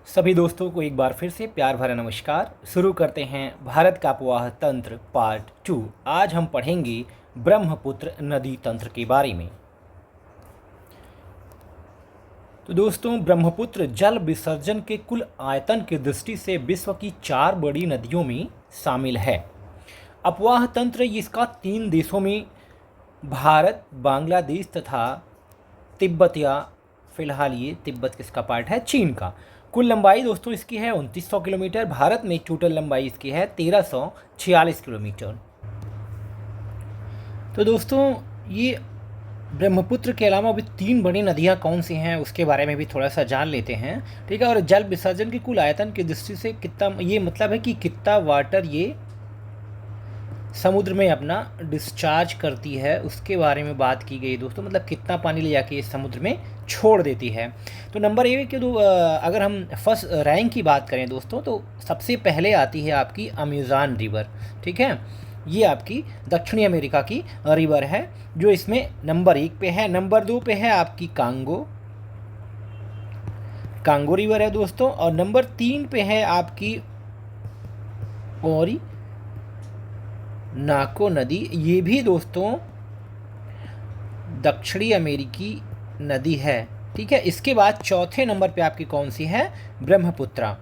सभी दोस्तों को एक बार फिर से प्यार भरा नमस्कार। शुरू करते हैं भारत का अपवाह तंत्र पार्ट 2। आज हम पढ़ेंगे ब्रह्मपुत्र नदी तंत्र के बारे में। तो दोस्तों, ब्रह्मपुत्र जल विसर्जन के कुल आयतन की दृष्टि से विश्व की 4 बड़ी नदियों में शामिल है। अपवाह तंत्र इसका 3 देशों में भारत, बांग्लादेश तथा तिब्बत, या फिलहाल ये तिब्बत किसका पार्ट है, चीन का। कुल लंबाई दोस्तों इसकी है 2900 किलोमीटर। भारत में टोटल लंबाई इसकी है 1346 किलोमीटर। तो दोस्तों, ये ब्रह्मपुत्र के अलावा भी 3 बड़ी नदियाँ कौन सी हैं उसके बारे में भी थोड़ा सा जान लेते हैं, ठीक है। और जल विसर्जन की कुल आयतन की दृष्टि से कितना, ये मतलब है कि कितना वाटर ये समुद्र में अपना डिस्चार्ज करती है, उसके बारे में बात की गई दोस्तों। मतलब कितना पानी ले जाके इस समुद्र में छोड़ देती है। तो नंबर एक के अगर हम फर्स्ट रैंक की बात करें दोस्तों, तो सबसे पहले आती है आपकी अमेज़न रिवर, ठीक है। ये आपकी दक्षिणी अमेरिका की रिवर है जो इसमें नंबर 1 पे है। नंबर 2 पे है आपकी कांगो रिवर है दोस्तों। और नंबर 3 पे है आपकी नाको नदी। ये भी दोस्तों दक्षिणी अमेरिकी नदी है, ठीक है। इसके बाद चौथे नंबर पे आपकी कौन सी है, ब्रह्मपुत्रा।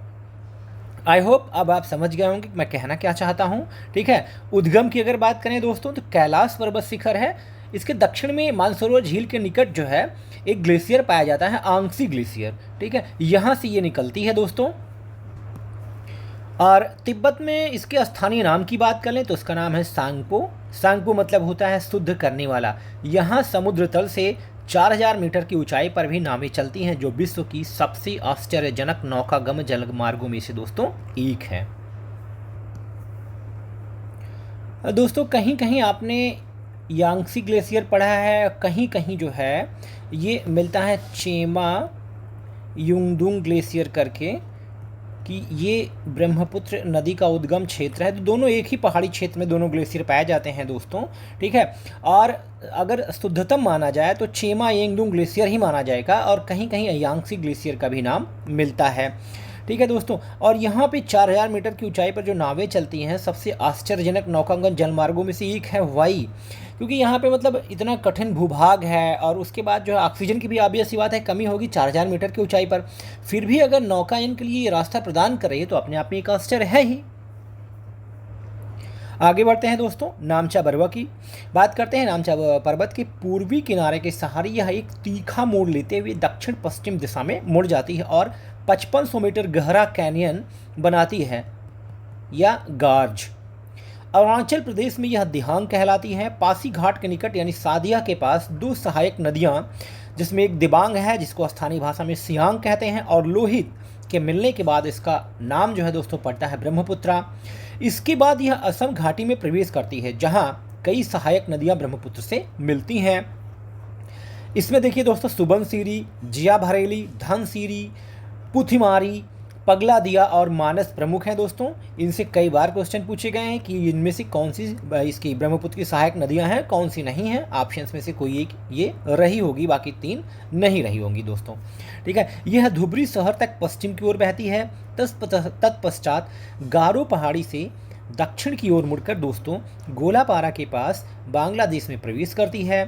आई होप अब आप समझ गए होंगे कि मैं कहना क्या चाहता हूँ, ठीक है। उद्गम की अगर बात करें दोस्तों, तो कैलाश पर्वत शिखर है। इसके दक्षिण में मानसरोवर झील के निकट जो है एक ग्लेशियर पाया जाता है, आंगसी ग्लेशियर, ठीक है। यहाँ से ये निकलती है दोस्तों। और तिब्बत में इसके स्थानीय नाम की बात करें तो इसका नाम है सांगपो। सांगपो मतलब होता है शुद्ध करने वाला। यहाँ समुद्र तल से 4000 मीटर की ऊंचाई पर भी नावें चलती हैं, जो विश्व की सबसे आश्चर्यजनक नौकागम जलमार्गों में से दोस्तों एक है। दोस्तों, कहीं कहीं आपने यांगसी ग्लेशियर पढ़ा है, कहीं कहीं जो है ये मिलता है चेमा युंगडुंग ग्लेशियर करके, कि ये ब्रह्मपुत्र नदी का उद्गम क्षेत्र है। तो दोनों एक ही पहाड़ी क्षेत्र में दोनों ग्लेशियर पाए जाते हैं दोस्तों, ठीक है। और अगर शुद्धतम माना जाए तो चेमा येंगडुंग ग्लेशियर ही माना जाएगा, और कहीं कहीं यांगसी ग्लेशियर का भी नाम मिलता है, ठीक है दोस्तों। और यहाँ पे 4000 मीटर की ऊंचाई पर जो नावें चलती हैं, सबसे आश्चर्यजनक नौकांगन जलमार्गों में से एक है वाई, क्योंकि यहाँ पे मतलब इतना कठिन भूभाग है, और उसके बाद जो है ऑक्सीजन की भी ऑब्वियस सी बात है कमी होगी 4000 मीटर की ऊंचाई पर। फिर भी अगर नौकायन के लिए ये रास्ता प्रदान कर रही है तो अपने आप में एक आश्चर्य है ही। आगे बढ़ते हैं दोस्तों, नामचा बरवा की बात करते हैं। नामचा पर्वत के पूर्वी किनारे के सहारे यह एक तीखा मोड़ लेते हुए दक्षिण पश्चिम दिशा में मुड़ जाती है और 5500 मीटर गहरा कैनियन बनाती है, या गार्ज। अरुणाचल प्रदेश में यह दिहांग कहलाती है। पासी घाट के निकट यानी सादिया के पास 2 सहायक नदियां, जिसमें एक दिबांग है जिसको स्थानीय भाषा में सियांग कहते हैं, और लोहित के मिलने के बाद इसका नाम जो है दोस्तों पड़ता है ब्रह्मपुत्रा। इसके बाद यह असम घाटी में प्रवेश करती है, जहां कई सहायक नदियां ब्रह्मपुत्र से मिलती हैं। इसमें देखिए दोस्तों, सुबनसिरी, जिया भरेली, धनसिरी, पुथिमारी, पगला दिया और मानस प्रमुख हैं दोस्तों। इनसे कई बार क्वेश्चन पूछे गए हैं कि इनमें से कौन सी इसकी ब्रह्मपुत्र की सहायक नदियां हैं, कौन सी नहीं हैं। ऑप्शंस में से कोई एक ये रही होगी, बाकी 3 नहीं रही होंगी दोस्तों, ठीक है। यह धुबरी शहर तक पश्चिम की ओर बहती है। तत्पश्चात गारो पहाड़ी से दक्षिण की ओर मुड़कर दोस्तों गोलापारा के पास बांग्लादेश में प्रवेश करती है।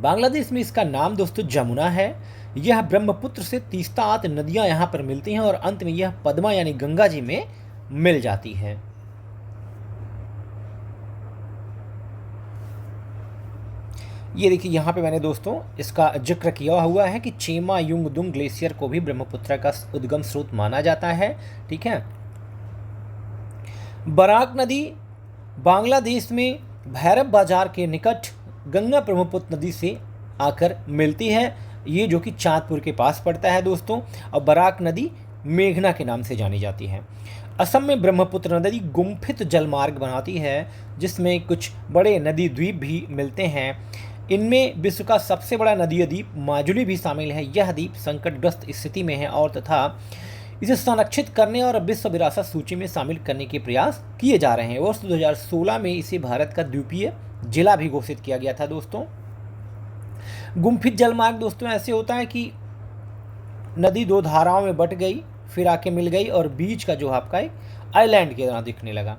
बांग्लादेश में इसका नाम दोस्तों जमुना है। यह ब्रह्मपुत्र से तीस्ता आदि नदियां यहाँ पर मिलती हैं, और अंत में यह पद्मा यानी गंगा जी में मिल जाती है। ये देखिए, यहाँ पे मैंने दोस्तों इसका जिक्र किया हुआ है कि चेमा युंगडुंग ग्लेशियर को भी ब्रह्मपुत्र का उद्गम स्रोत माना जाता है, ठीक है। बराक नदी बांग्लादेश में भैरब बाजार के निकट गंगा ब्रह्मपुत्र नदी से आकर मिलती है, ये जो कि चांदपुर के पास पड़ता है दोस्तों। और बराक नदी मेघना के नाम से जानी जाती है। असम में ब्रह्मपुत्र नदी गुम्फित जलमार्ग बनाती है, जिसमें कुछ बड़े नदी द्वीप भी मिलते हैं। इनमें विश्व का सबसे बड़ा नदीय द्वीप माजुली भी शामिल है। यह द्वीप संकटग्रस्त स्थिति में है, और तथा इसे संरक्षित करने और विश्व विरासत सूची में शामिल करने के प्रयास किए जा रहे हैं। वर्ष 2016 में इसे भारत का द्वीपीय जिला भी घोषित किया गया था दोस्तों। गुम्फित जलमार्ग दोस्तों ऐसे होता है कि नदी 2 धाराओं में बट गई, फिर आके मिल गई और बीच का जो आपका एक आइलैंड की तरह दिखने लगा।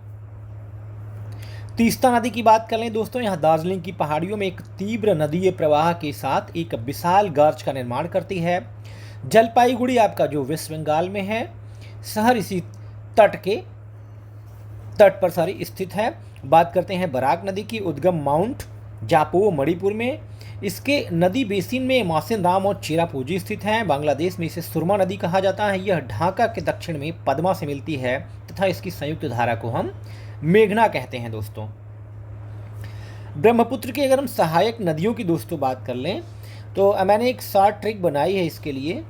तीस्ता नदी की बात कर लें दोस्तों, यहाँ दार्जिलिंग की पहाड़ियों में एक तीव्र नदीय प्रवाह के साथ एक विशाल गर्ज का निर्माण करती है। जलपाईगुड़ी आपका जो वेस्ट बंगाल में है, शहर इसी तट पर स्थित है। बात करते हैं बराक नदी की, उद्गम माउंट जापो मणिपुर में। इसके नदी बेसिन में मासिनराम और चेरापूंजी स्थित हैं। बांग्लादेश में इसे सुरमा नदी कहा जाता है। यह ढाका के दक्षिण में पद्मा से मिलती है तथा इसकी संयुक्त धारा को हम मेघना कहते हैं दोस्तों। ब्रह्मपुत्र की अगर हम सहायक नदियों की दोस्तों बात कर लें तो मैंने एक शॉर्ट ट्रिक बनाई है इसके लिए,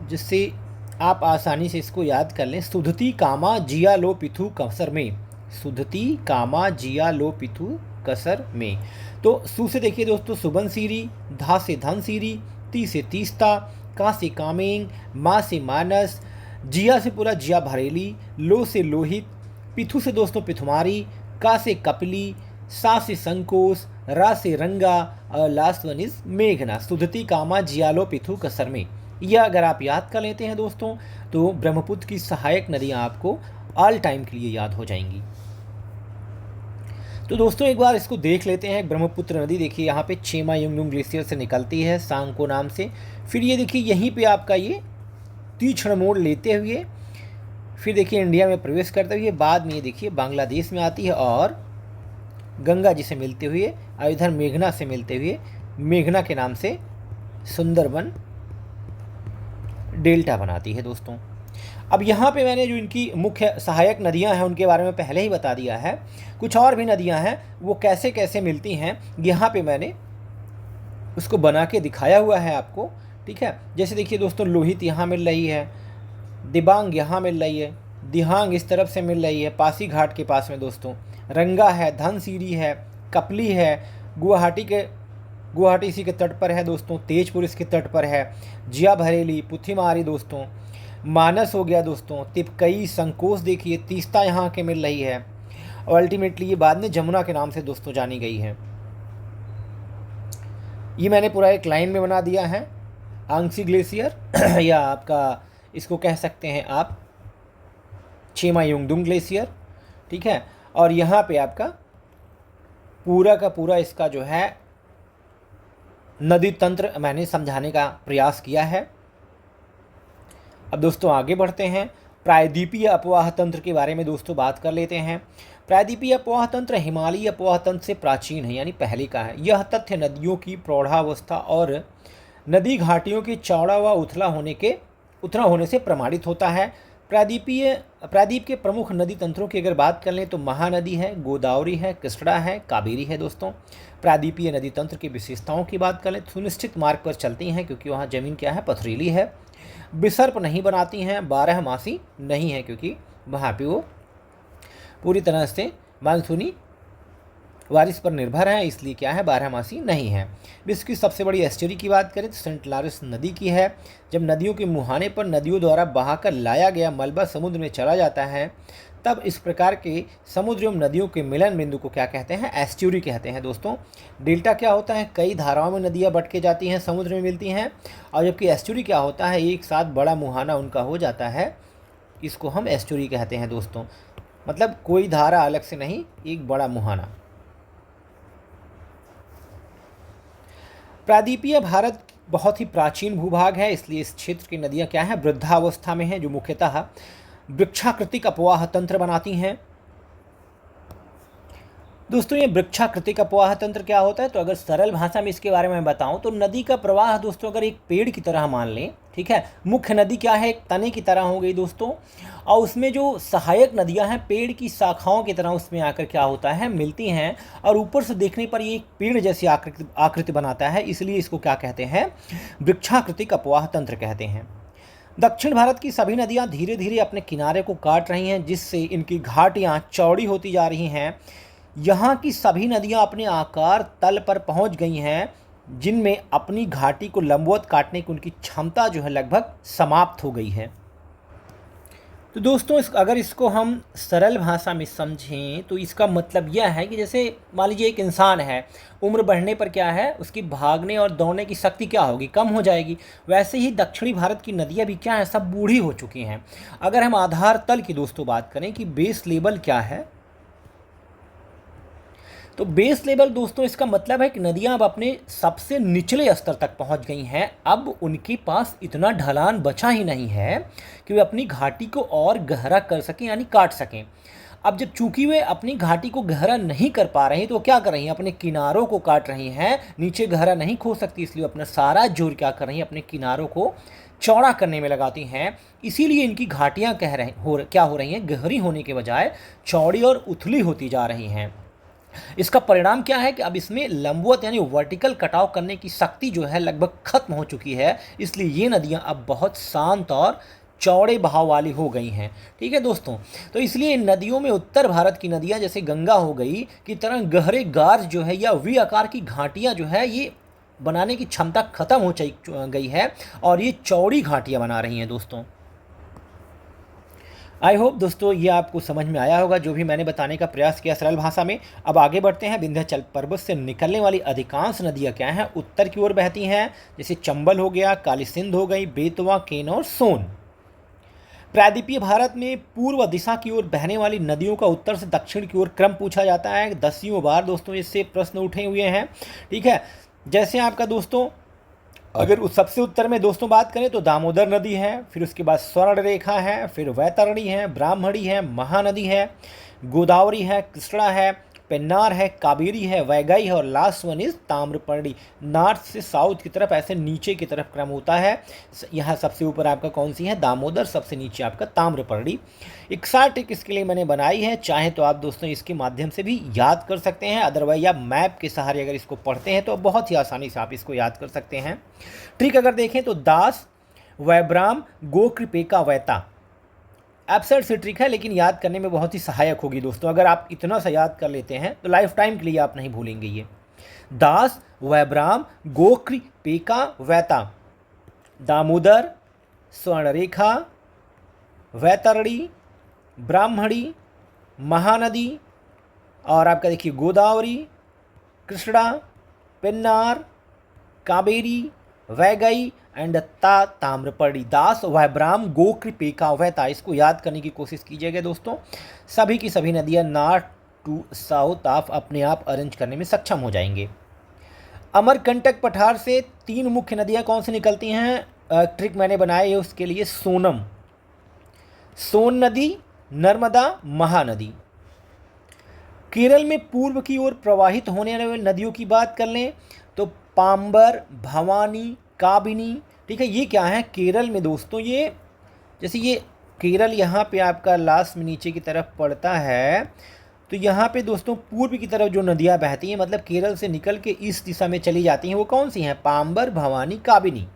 जिससे आप आसानी से इसको याद कर लें। सुधती कामा जिया लो पिथु कसर में, सुधती कामा जिया लो पिथु कसर में। तो सु से देखिए दोस्तों सुबन सीरी, धा से धन सीरी, ती से तीस्ता, का से कामेंग, माँ से मानस, जिया से पूरा जिया भरेली, लो से लोहित, पिथु से दोस्तों पिथुमारी, का से कपिली, सा से संकोस, रा से रंगा और लास्ट वन इज मेघना। सुधती कामा जियालो पिथु कसर में। यह अगर आप याद कर लेते हैं दोस्तों तो ब्रह्मपुत्र की सहायक नदियाँ आपको ऑल टाइम के लिए याद हो जाएंगी। तो दोस्तों एक बार इसको देख लेते हैं। ब्रह्मपुत्र नदी देखिए यहाँ पे चेमा युंगडुंग ग्लेशियर से निकलती है सांको नाम से। फिर ये देखिए यहीं पे आपका ये तीक्ष्ण मोड़ लेते हुए फिर देखिए इंडिया में प्रवेश करते हुए बाद में ये देखिए बांग्लादेश में आती है और गंगा जी से मिलते हुए और इधर मेघना से मिलते हुए मेघना के नाम से सुंदरबन डेल्टा बनाती है दोस्तों। अब यहाँ पे मैंने जो इनकी मुख्य सहायक नदियाँ हैं उनके बारे में पहले ही बता दिया है। कुछ और भी नदियाँ हैं वो कैसे कैसे मिलती हैं यहाँ पे मैंने उसको बना के दिखाया हुआ है आपको, ठीक है। जैसे देखिए दोस्तों लोहित यहाँ मिल रही है, दिबांग यहाँ मिल रही है, दिहांग इस तरफ से मिल रही है पासी घाट के पास में दोस्तों, रंगा है, धनसिरी है, कपली है, गुवाहाटी इसी के तट पर है दोस्तों, तेजपुर इसके तट पर है, जिया भरेली, पुथिमारी दोस्तों, मानस हो गया दोस्तों, तिपकई, संकोस देखिए, तीस्ता यहाँ के मिल रही है और अल्टीमेटली ये बाद में जमुना के नाम से दोस्तों जानी गई है। ये मैंने पूरा एक लाइन में बना दिया है। आंगसी ग्लेशियर या आपका इसको कह सकते हैं आप चेमा युंगडुंग ग्लेशियर, ठीक है। और यहाँ पे आपका पूरा का पूरा इसका जो है नदी तंत्र मैंने समझाने का प्रयास किया है। अब दोस्तों आगे बढ़ते हैं, प्रायद्वीपीय अपवाह तंत्र के बारे में दोस्तों बात कर लेते हैं। प्रायद्वीपीय अपवाह तंत्र हिमालयी अपवाह तंत्र से प्राचीन है यानी पहले का है। यह तथ्य नदियों की प्रौढ़ावस्था और नदी घाटियों के चौड़ा व उथला होने से प्रमाणित होता है। प्रायद्वीप के प्रमुख नदी तंत्रों की अगर बात कर लें तो महानदी है, गोदावरी है, कृष्णा है, कावेरी है दोस्तों। प्रायद्वीपीय नदी तंत्र की विशेषताओं की बात कर लें सुनिश्चित मार्ग पर चलती हैं क्योंकि वहाँ ज़मीन क्या है पथरीली है, विसर्प नहीं बनाती हैं, 12 मासी नहीं है क्योंकि वहाँ पे वो पूरी तरह से मानसूनी बारिश पर निर्भर है, इसलिए क्या है 12 मासी नहीं है। विश्व की सबसे बड़ी एस्चुरी की बात करें तो सेंट लॉरेंस नदी की है। जब नदियों के मुहाने पर नदियों द्वारा बहाकर लाया गया मलबा समुद्र में चला जाता है तब इस प्रकार के समुद्र एवं नदियों के मिलन बिंदु को क्या कहते हैं, एस्चुरी कहते हैं दोस्तों। डेल्टा क्या होता है, कई धाराओं में नदियाँ बट के जाती हैं, समुद्र में मिलती हैं, और जबकि एस्चुरी क्या होता है एक साथ बड़ा मुहाना उनका हो जाता है, इसको हम एस्चुरी कहते हैं दोस्तों। मतलब कोई धारा अलग से नहीं, एक बड़ा मुहाना। प्रायद्वीपीय भारत बहुत ही प्राचीन भूभाग है, इसलिए इस क्षेत्र की नदियाँ क्या हैं, वृद्धावस्था में हैं, जो मुख्यतः वृक्षाकृतिक अपवाह तंत्र बनाती हैं। दोस्तों ये वृक्षाकृतिक अपवाह तंत्र क्या होता है, तो अगर सरल भाषा में इसके बारे में बताऊं तो नदी का प्रवाह दोस्तों अगर एक पेड़ की तरह मान लें, ठीक है। मुख्य नदी क्या है, एक तने की तरह हो गई दोस्तों, और उसमें जो सहायक नदियां हैं पेड़ की शाखाओं की तरह उसमें आकर क्या होता है मिलती हैं, और ऊपर से देखने पर ये एक पेड़ जैसी आकृति बनाता है, इसलिए इसको क्या कहते हैं, वृक्षाकृतिक अपवाह तंत्र कहते हैं। दक्षिण भारत की सभी नदियां धीरे धीरे अपने किनारे को काट रही हैं, जिससे इनकी घाटियां चौड़ी होती जा रही हैं। यहाँ की सभी नदियाँ अपने आकार तल पर पहुँच गई हैं, जिनमें अपनी घाटी को लंबवत काटने की उनकी क्षमता जो है लगभग समाप्त हो गई है। तो दोस्तों अगर इसको हम सरल भाषा में समझें तो इसका मतलब यह है कि जैसे मान लीजिए एक इंसान है, उम्र बढ़ने पर क्या है, उसकी भागने और दौड़ने की शक्ति क्या होगी, कम हो जाएगी। वैसे ही दक्षिणी भारत की नदियाँ भी क्या है, सब बूढ़ी हो चुकी हैं। अगर हम आधार तल की दोस्तों बात करें कि बेस लेवल क्या है, तो बेस लेवल दोस्तों इसका मतलब है कि नदियां अब अपने सबसे निचले स्तर तक पहुंच गई हैं। अब उनके पास इतना ढलान बचा ही नहीं है कि वे अपनी घाटी को और गहरा कर सकें, यानी काट सकें। अब जब चूंकि वे अपनी घाटी को गहरा नहीं कर पा रही, तो क्या कर रही हैं, अपने किनारों को काट रही हैं। नीचे गहरा नहीं खो सकती, इसलिए अपना सारा जोर क्या कर रही हैं, अपने किनारों को चौड़ा करने में लगाती हैं। इसीलिए इनकी घाटियाँ क्या हो रही हैं, गहरी होने के बजाय चौड़ी और उथली होती जा रही हैं। इसका परिणाम क्या है कि अब इसमें लंबवत यानी वर्टिकल कटाव करने की शक्ति जो है लगभग खत्म हो चुकी है। इसलिए ये नदियां अब बहुत शांत और चौड़े बहाव वाली हो गई हैं। ठीक है दोस्तों, तो इसलिए इन नदियों में उत्तर भारत की नदियां जैसे गंगा हो गई की तरह गहरे गार्ज जो है या वी आकार की घाटियां जो है ये बनाने की क्षमता खत्म हो गई है और ये चौड़ी घाटियां बना रही हैं दोस्तों। आई होप दोस्तों ये आपको समझ में आया होगा जो भी मैंने बताने का प्रयास किया सरल भाषा में। अब आगे बढ़ते हैं। विंध्याचल पर्वत से निकलने वाली अधिकांश नदियाँ क्या हैं, उत्तर की ओर बहती हैं। जैसे चंबल हो गया, काली सिंध हो गई, बेतवा, केन और सोन। प्रायद्वीपीय भारत में पूर्व दिशा की ओर बहने वाली नदियों का उत्तर से दक्षिण की ओर क्रम पूछा जाता है। 10वीं बार दोस्तों इससे प्रश्न उठे हुए हैं। ठीक है, जैसे आपका दोस्तों अगर उस सबसे उत्तर में दोस्तों बात करें तो दामोदर नदी है, फिर उसके बाद स्वर्ण रेखा है, फिर वैतरणी है, ब्राह्मणी है, महानदी है, गोदावरी है, कृष्णा है, पेन्नार है, कावेरी है, वैगई है और last one is Tamraparni. North से साउथ की तरफ ऐसे नीचे की तरफ क्रम होता है। यहाँ सबसे ऊपर आपका कौन सी है, दामोदर, सबसे नीचे आपका ताम्रपर्णी। एक शार्ट ट्रिक इसके लिए मैंने बनाई है, चाहे तो आप दोस्तों इसके माध्यम से भी याद कर सकते हैं, अदरवाइज आप मैप के सहारे अगर इसको पढ़ते हैं तो बहुत ही आसानी से आप इसको याद कर सकते हैं। ट्रिक अगर देखें तो दास, वैब्राम, गोकृपेका, वैता। एब्सर्ड सी ट्रिक है लेकिन याद करने में बहुत ही सहायक होगी दोस्तों। अगर आप इतना सा याद कर लेते हैं तो लाइफ टाइम के लिए आप नहीं भूलेंगे ये। दास, वैब्राम, गोक्र, पेका, वैता, दामोदर, स्वर्णरेखा, वैतरणी, ब्राह्मणी, महानदी और आपका देखिए गोदावरी, कृष्णा, पेन्नार, कावेरी, वैगई एंड ताम्रपर्णी। दास, वैब्राम, गोक्र, पेका, वैता, इसको याद करने की कोशिश कीजिएगा दोस्तों। सभी की सभी नदियाँ नॉर्थ टू साउथ आप अपने आप अरेंज करने में सक्षम हो जाएंगे। अमरकंटक पठार से 3 मुख्य नदियाँ कौन सी निकलती हैं, ट्रिक मैंने बनाई है उसके लिए। सोन नदी, नर्मदा, महानदी। केरल में पूर्व की ओर प्रवाहित होने वाली नदियों की बात कर लें तो पाम्बर, भवानी, काबिनी। ठीक है, ये क्या है केरल में दोस्तों, ये जैसे ये केरल यहाँ पे आपका लास्ट में नीचे की तरफ पड़ता है, तो यहाँ पे दोस्तों पूर्व की तरफ जो नदियाँ बहती हैं, मतलब केरल से निकल के इस दिशा में चली जाती हैं, वो कौन सी हैं, पाम्बर, भवानी, काबिनी।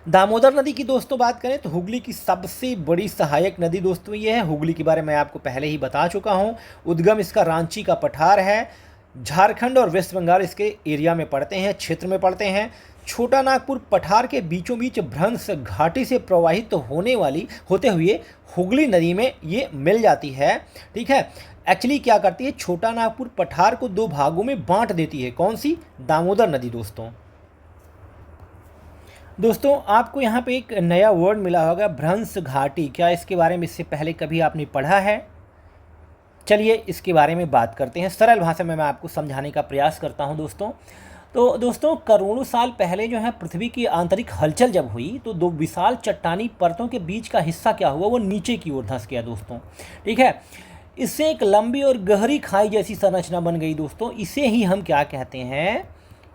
दामोदर नदी की दोस्तों बात करें तो हुगली की सबसे बड़ी सहायक नदी दोस्तों ये है। हुगली के बारे में आपको पहले ही बता चुका हूँ। उद्गम इसका रांची का पठार है। झारखंड और वेस्ट बंगाल इसके एरिया में पड़ते हैं, क्षेत्र में पड़ते हैं। छोटा नागपुर पठार के बीचों बीच भ्रंश घाटी से प्रवाहित होते हुए हुगली नदी में ये मिल जाती है। ठीक है, एक्चुअली क्या करती है, छोटा नागपुर पठार को 2 भागों में बांट देती है। कौन सी, दामोदर नदी दोस्तों आपको यहाँ पे एक नया वर्ड मिला होगा, भ्रंश घाटी। क्या इसके बारे में इससे पहले कभी आपने पढ़ा है? चलिए इसके बारे में बात करते हैं। सरल भाषा में मैं आपको समझाने का प्रयास करता हूँ दोस्तों। तो दोस्तों करोड़ों साल पहले जो है पृथ्वी की आंतरिक हलचल जब हुई तो 2 विशाल चट्टानी परतों के बीच का हिस्सा क्या हुआ, वो नीचे की ओर धंस गया दोस्तों। ठीक है, इससे एक लंबी और गहरी खाई जैसी संरचना बन गई दोस्तों। इसे ही हम क्या कहते हैं,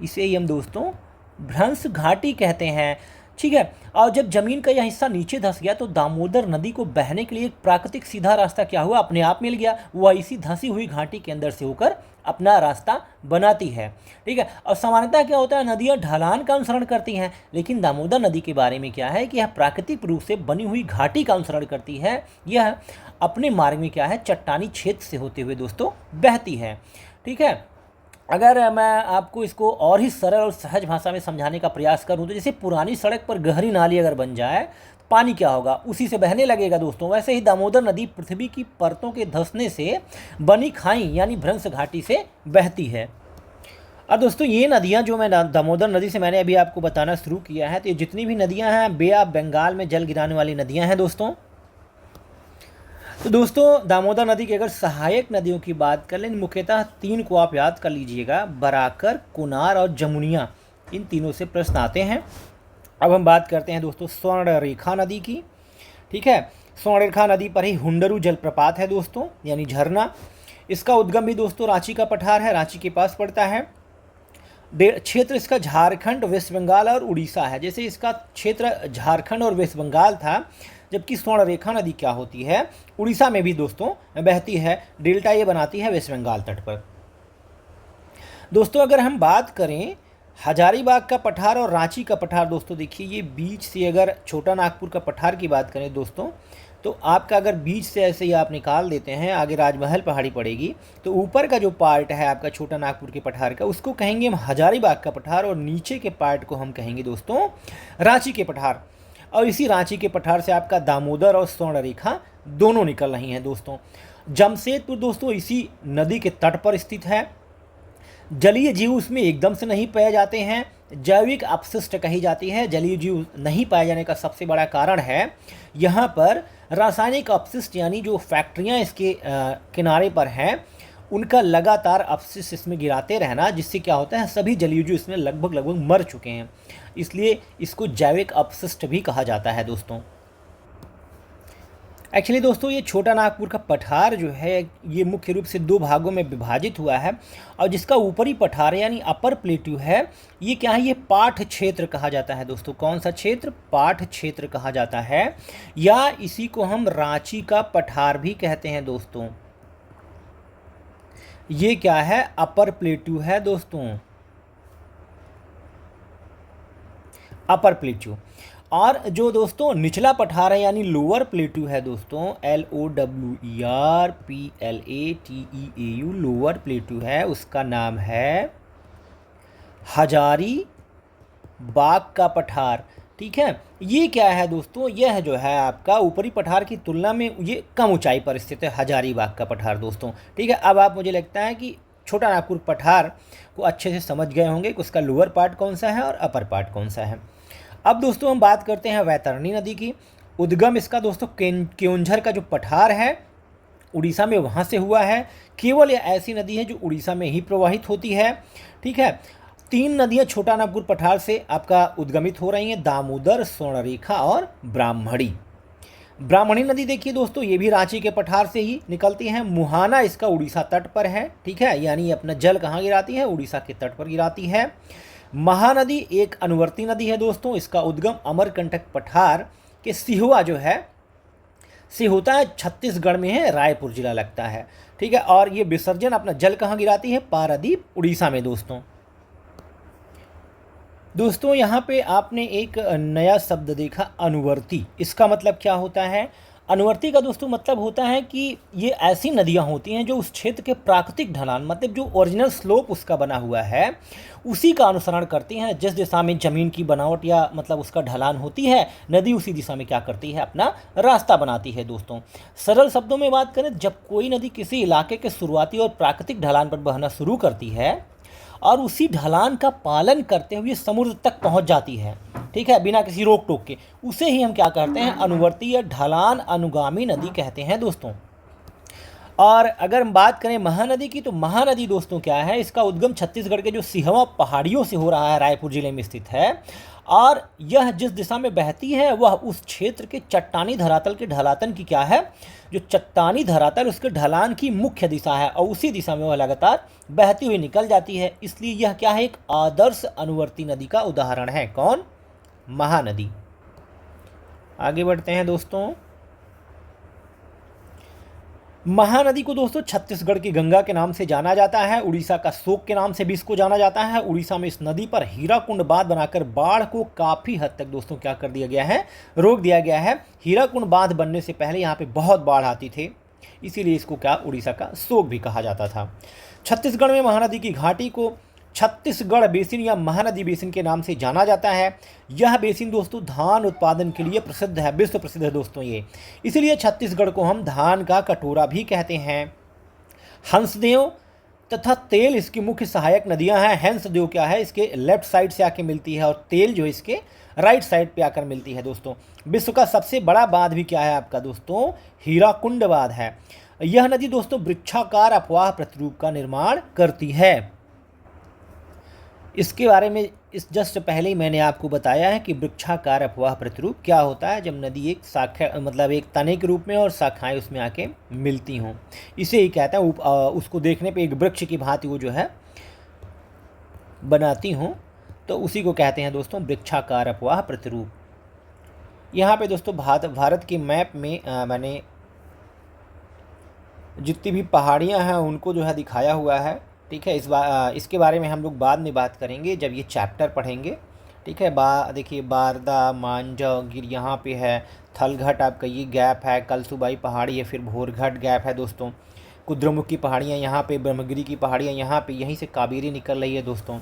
इसे ही हम दोस्तों भ्रंश घाटी कहते हैं। ठीक है, और जब जमीन का यह हिस्सा नीचे धंस गया तो दामोदर नदी को बहने के लिए एक प्राकृतिक सीधा रास्ता क्या हुआ, अपने आप मिल गया। वह इसी धंसी हुई घाटी के अंदर से होकर अपना रास्ता बनाती है। ठीक है, और सामान्यतः क्या होता है, नदियाँ ढलान का अनुसरण करती हैं, लेकिन दामोदर नदी के बारे में क्या है कि यह प्राकृतिक रूप से बनी हुई घाटी का अनुसरण करती है। यह अपने मार्ग में क्या है, चट्टानी क्षेत्र से होते हुए दोस्तों बहती है। ठीक है, अगर मैं आपको इसको और ही सरल और सहज भाषा में समझाने का प्रयास करूं तो जैसे पुरानी सड़क पर गहरी नाली अगर बन जाए पानी क्या होगा, उसी से बहने लगेगा दोस्तों। वैसे ही दामोदर नदी पृथ्वी की परतों के धंसने से बनी खाई यानी भ्रंश घाटी से बहती है। अब दोस्तों ये नदियाँ जो मैं दामोदर नदी से मैंने अभी आपको बताना शुरू किया है, तो ये जितनी भी नदियाँ हैं बे ऑफ बंगाल में जल गिराने वाली नदियाँ हैं दोस्तों। तो दोस्तों दामोदर नदी की अगर सहायक नदियों की बात कर लें, मुख्यतः 3 को आप याद कर लीजिएगा, बराकर, कुनार और जमुनिया, इन तीनों से प्रश्न आते हैं। अब हम बात करते हैं दोस्तों स्वर्णरेखा नदी की। ठीक है, स्वर्णरेखा नदी पर ही हुंडरू जलप्रपात है दोस्तों, यानी झरना। इसका उद्गम भी दोस्तों रांची का पठार है, रांची के पास पड़ता है। क्षेत्र इसका झारखंड, वेस्ट बंगाल और उड़ीसा है। जैसे इसका क्षेत्र झारखंड और वेस्ट बंगाल था, जबकि स्वर्णरेखा नदी क्या होती है, उड़ीसा में भी दोस्तों बहती है, डेल्टा ये बनाती है वेस्ट बंगाल तट पर। दोस्तों अगर हम बात करें हजारीबाग का पठार और रांची का पठार, दोस्तों देखिए ये बीच से, अगर छोटा नागपुर का पठार की बात करें दोस्तों, तो आपका अगर बीच से ऐसे ही आप निकाल देते हैं, आगे राजमहल पहाड़ी पड़ेगी, तो ऊपर का जो पार्ट है आपका छोटा नागपुर के पठार का, उसको कहेंगे हम हजारीबाग का पठार, और नीचे के पार्ट को हम कहेंगे दोस्तों रांची के पठार। और इसी रांची के पठार से आपका दामोदर और स्वर्णरेखा दोनों निकल रही हैं दोस्तों। जमशेदपुर दोस्तों इसी नदी के तट पर स्थित है। जलीय जीव उसमें एकदम से नहीं पाए जाते हैं, जैविक अपशिष्ट कही जाती है। जलीय जीव नहीं पाए जाने का सबसे बड़ा कारण है यहाँ पर रासायनिक अपशिष्ट, यानी जो फैक्ट्रियाँ इसके किनारे पर हैं उनका लगातार अपशिष्ट इसमें गिराते रहना, जिससे क्या होता है सभी जलीय जीव इसमें लगभग मर चुके हैं, इसलिए इसको जैविक अपशिष्ट भी कहा जाता है दोस्तों। एक्चुअली दोस्तों ये छोटा नागपुर का पठार जो है ये मुख्य रूप से 2 भागों में विभाजित हुआ है, और जिसका ऊपरी पठार यानी अपर प्लेट्यू है, ये क्या है, ये पाठ क्षेत्र कहा जाता है दोस्तों। कौन सा क्षेत्र, पाठ क्षेत्र कहा जाता है, या इसी को हम रांची का पठार भी कहते हैं दोस्तों। ये क्या है, अपर प्लेट्यू है दोस्तों, अपर प्लेट्यू। और जो दोस्तों निचला पठार है यानी लोअर प्लेट्यू है दोस्तों, LOWERPLATEAU, लोअर प्लेट्यू है, उसका नाम है हजारी बाग का पठार। ठीक है, ये क्या है दोस्तों, यह जो है आपका ऊपरी पठार की तुलना में ये कम ऊंचाई पर स्थित है, हजारीबाग का पठार दोस्तों। ठीक है, अब आप मुझे लगता है कि छोटा नागपुर पठार को अच्छे से समझ गए होंगे कि उसका लोअर पार्ट कौन सा है और अपर पार्ट कौन सा है। अब दोस्तों हम बात करते हैं वैतरणी नदी की। उद्गम इसका दोस्तों केओंझर का जो पठार है उड़ीसा में, वहाँ से हुआ है। केवल यह ऐसी नदी है जो उड़ीसा में ही प्रवाहित होती है। ठीक है, 3 नदियाँ छोटा नागपुर पठार से आपका उद्गमित हो रही हैं, दामोदर, स्वर्णरेखा और ब्राह्मणी। ब्राह्मणी नदी देखिए दोस्तों, ये भी रांची के पठार से ही निकलती है। मुहाना इसका उड़ीसा तट पर है। ठीक है, यानी अपना जल कहाँ गिराती है, उड़ीसा के तट पर गिराती है। महानदी एक अनुवर्ती नदी है दोस्तों, इसका उद्गम अमरकंटक पठार के सिहोवा जो है, से होता है, छत्तीसगढ़ में है, रायपुर जिला लगता है। ठीक है, और ये विसर्जन अपना जल कहाँ गिराती है, पारादीप उड़ीसा में दोस्तों। दोस्तों यहाँ पे आपने एक नया शब्द देखा, अनुवर्ती। इसका मतलब क्या होता है, अनुवर्ती का दोस्तों मतलब होता है कि ये ऐसी नदियाँ होती हैं जो उस क्षेत्र के प्राकृतिक ढलान, मतलब जो ओरिजिनल स्लोप उसका बना हुआ है उसी का अनुसरण करती हैं। जिस दिशा में ज़मीन की बनावट या मतलब उसका ढलान होती है, नदी उसी दिशा में क्या करती है, अपना रास्ता बनाती है दोस्तों। सरल शब्दों में बात करें, जब कोई नदी किसी इलाके के शुरुआती और प्राकृतिक ढलान पर बहना शुरू करती है और उसी ढलान का पालन करते हुए समुद्र तक पहुंच जाती है, ठीक है, बिना किसी रोक टोक के, उसे ही हम क्या कहते हैं, अनुवर्ती या ढलान अनुगामी नदी कहते हैं दोस्तों। और अगर हम बात करें महानदी की, तो महानदी दोस्तों क्या है, इसका उद्गम छत्तीसगढ़ के जो सिहवा पहाड़ियों से हो रहा है, रायपुर जिले में स्थित है, और यह जिस दिशा में बहती है वह उस क्षेत्र के चट्टानी धरातल के ढलातन की क्या है, जो चट्टानी धरातल उसके ढलान की मुख्य दिशा है, और उसी दिशा में वह लगातार बहती हुई निकल जाती है। इसलिए यह क्या है, एक आदर्श अनुवर्ती नदी का उदाहरण है। कौन, महानदी। आगे बढ़ते हैं दोस्तों। महानदी को दोस्तों छत्तीसगढ़ की गंगा के नाम से जाना जाता है, उड़ीसा का शोक के नाम से भी इसको जाना जाता है। उड़ीसा में इस नदी पर हीराकुंड बांध बनाकर बाढ़ को काफ़ी हद तक दोस्तों क्या कर दिया गया है, रोक दिया गया है। हीराकुंड बांध बनने से पहले यहाँ पे बहुत बाढ़ आती थी, इसीलिए इसको क्या उड़ीसा का शोक भी कहा जाता था। छत्तीसगढ़ में महानदी की घाटी को छत्तीसगढ़ बेसिन या महानदी बेसिन के नाम से जाना जाता है। यह बेसिन दोस्तों धान उत्पादन के लिए प्रसिद्ध है, विश्व प्रसिद्ध है दोस्तों ये, इसीलिए छत्तीसगढ़ को हम धान का कटोरा भी कहते हैं। हंसदेव तथा तेल इसकी मुख्य सहायक नदियां हैं। हंसदेव क्या है, इसके लेफ्ट साइड से आके मिलती है, और तेल जो इसके राइट साइड पे आकर मिलती है दोस्तों। विश्व का सबसे बड़ा बांध भी क्या है आपका दोस्तों, हीराकुंड बांध है। यह नदी दोस्तों वृक्षाकार अफवाह प्रतिरूप का निर्माण करती है। इसके बारे में इस जस्ट पहले ही मैंने आपको बताया है कि वृक्षाकार अफवाह प्रतिरूप क्या होता है, जब नदी एक शाखा मतलब एक तने के रूप में और शाखाएं उसमें आके मिलती हों, इसे ही कहते हैं। उसको देखने पे एक वृक्ष की भांति वो जो है बनाती हों, तो उसी को कहते हैं दोस्तों वृक्षाकार अफवाह प्रतिरूप। यहाँ पे दोस्तों भारत के मैप में मैंने जितनी भी पहाड़ियाँ हैं उनको जो है दिखाया हुआ है, ठीक है। इसके बारे में हम लोग बाद में बात करेंगे जब ये चैप्टर पढ़ेंगे, ठीक है। देखिए बारदा, मांझा, यहाँ पे है थलघट, आपका ये गैप है, कलसुबाई पहाड़ी है, फिर भोरघट गैप है दोस्तों, कुद्रमुखी पहाड़ियाँ यहाँ पे, ब्रह्मगिरी की पहाड़ियाँ यहाँ पे, यहीं से कावेरी निकल रही है दोस्तों।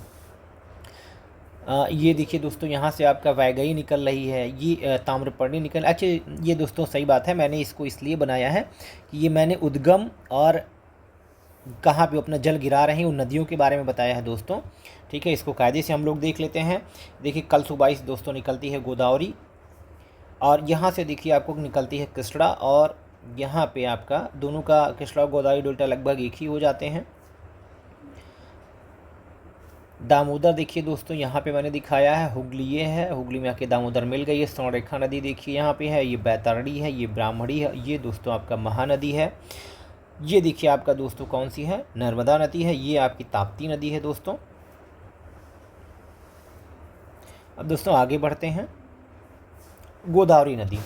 ये देखिए दोस्तों यहाँ से आपका वैगई निकल रही है, ये ताम्रपर्णी निकल। अच्छा ये दोस्तों सही बात है, मैंने इसको इसलिए बनाया है कि ये मैंने उद्गम और कहाँ पे अपना जल गिरा रहे हैं उन नदियों के बारे में बताया है दोस्तों, ठीक है। इसको कायदे से हम लोग देख लेते हैं। देखिए कलसुबाई से दोस्तों निकलती है गोदावरी, और यहाँ से देखिए आपको निकलती है कृष्णा, और यहाँ पे आपका दोनों का कृष्णा और गोदावरी डेल्टा लगभग एक ही हो जाते हैं। दामोदर देखिए दोस्तों यहाँ पे मैंने दिखाया है, हुगली ये है, हुगली में आके दामोदर मिल गई है। स्वर्णरेखा नदी देखिए यहाँ पे है, ये बैतरणी है, ये ब्राह्मणी है, ये दोस्तों आपका महानदी है। ये देखिए आपका दोस्तों कौन सी है, नर्मदा नदी है, ये आपकी ताप्ती नदी है दोस्तों। अब दोस्तों आगे बढ़ते हैं। गोदावरी नदी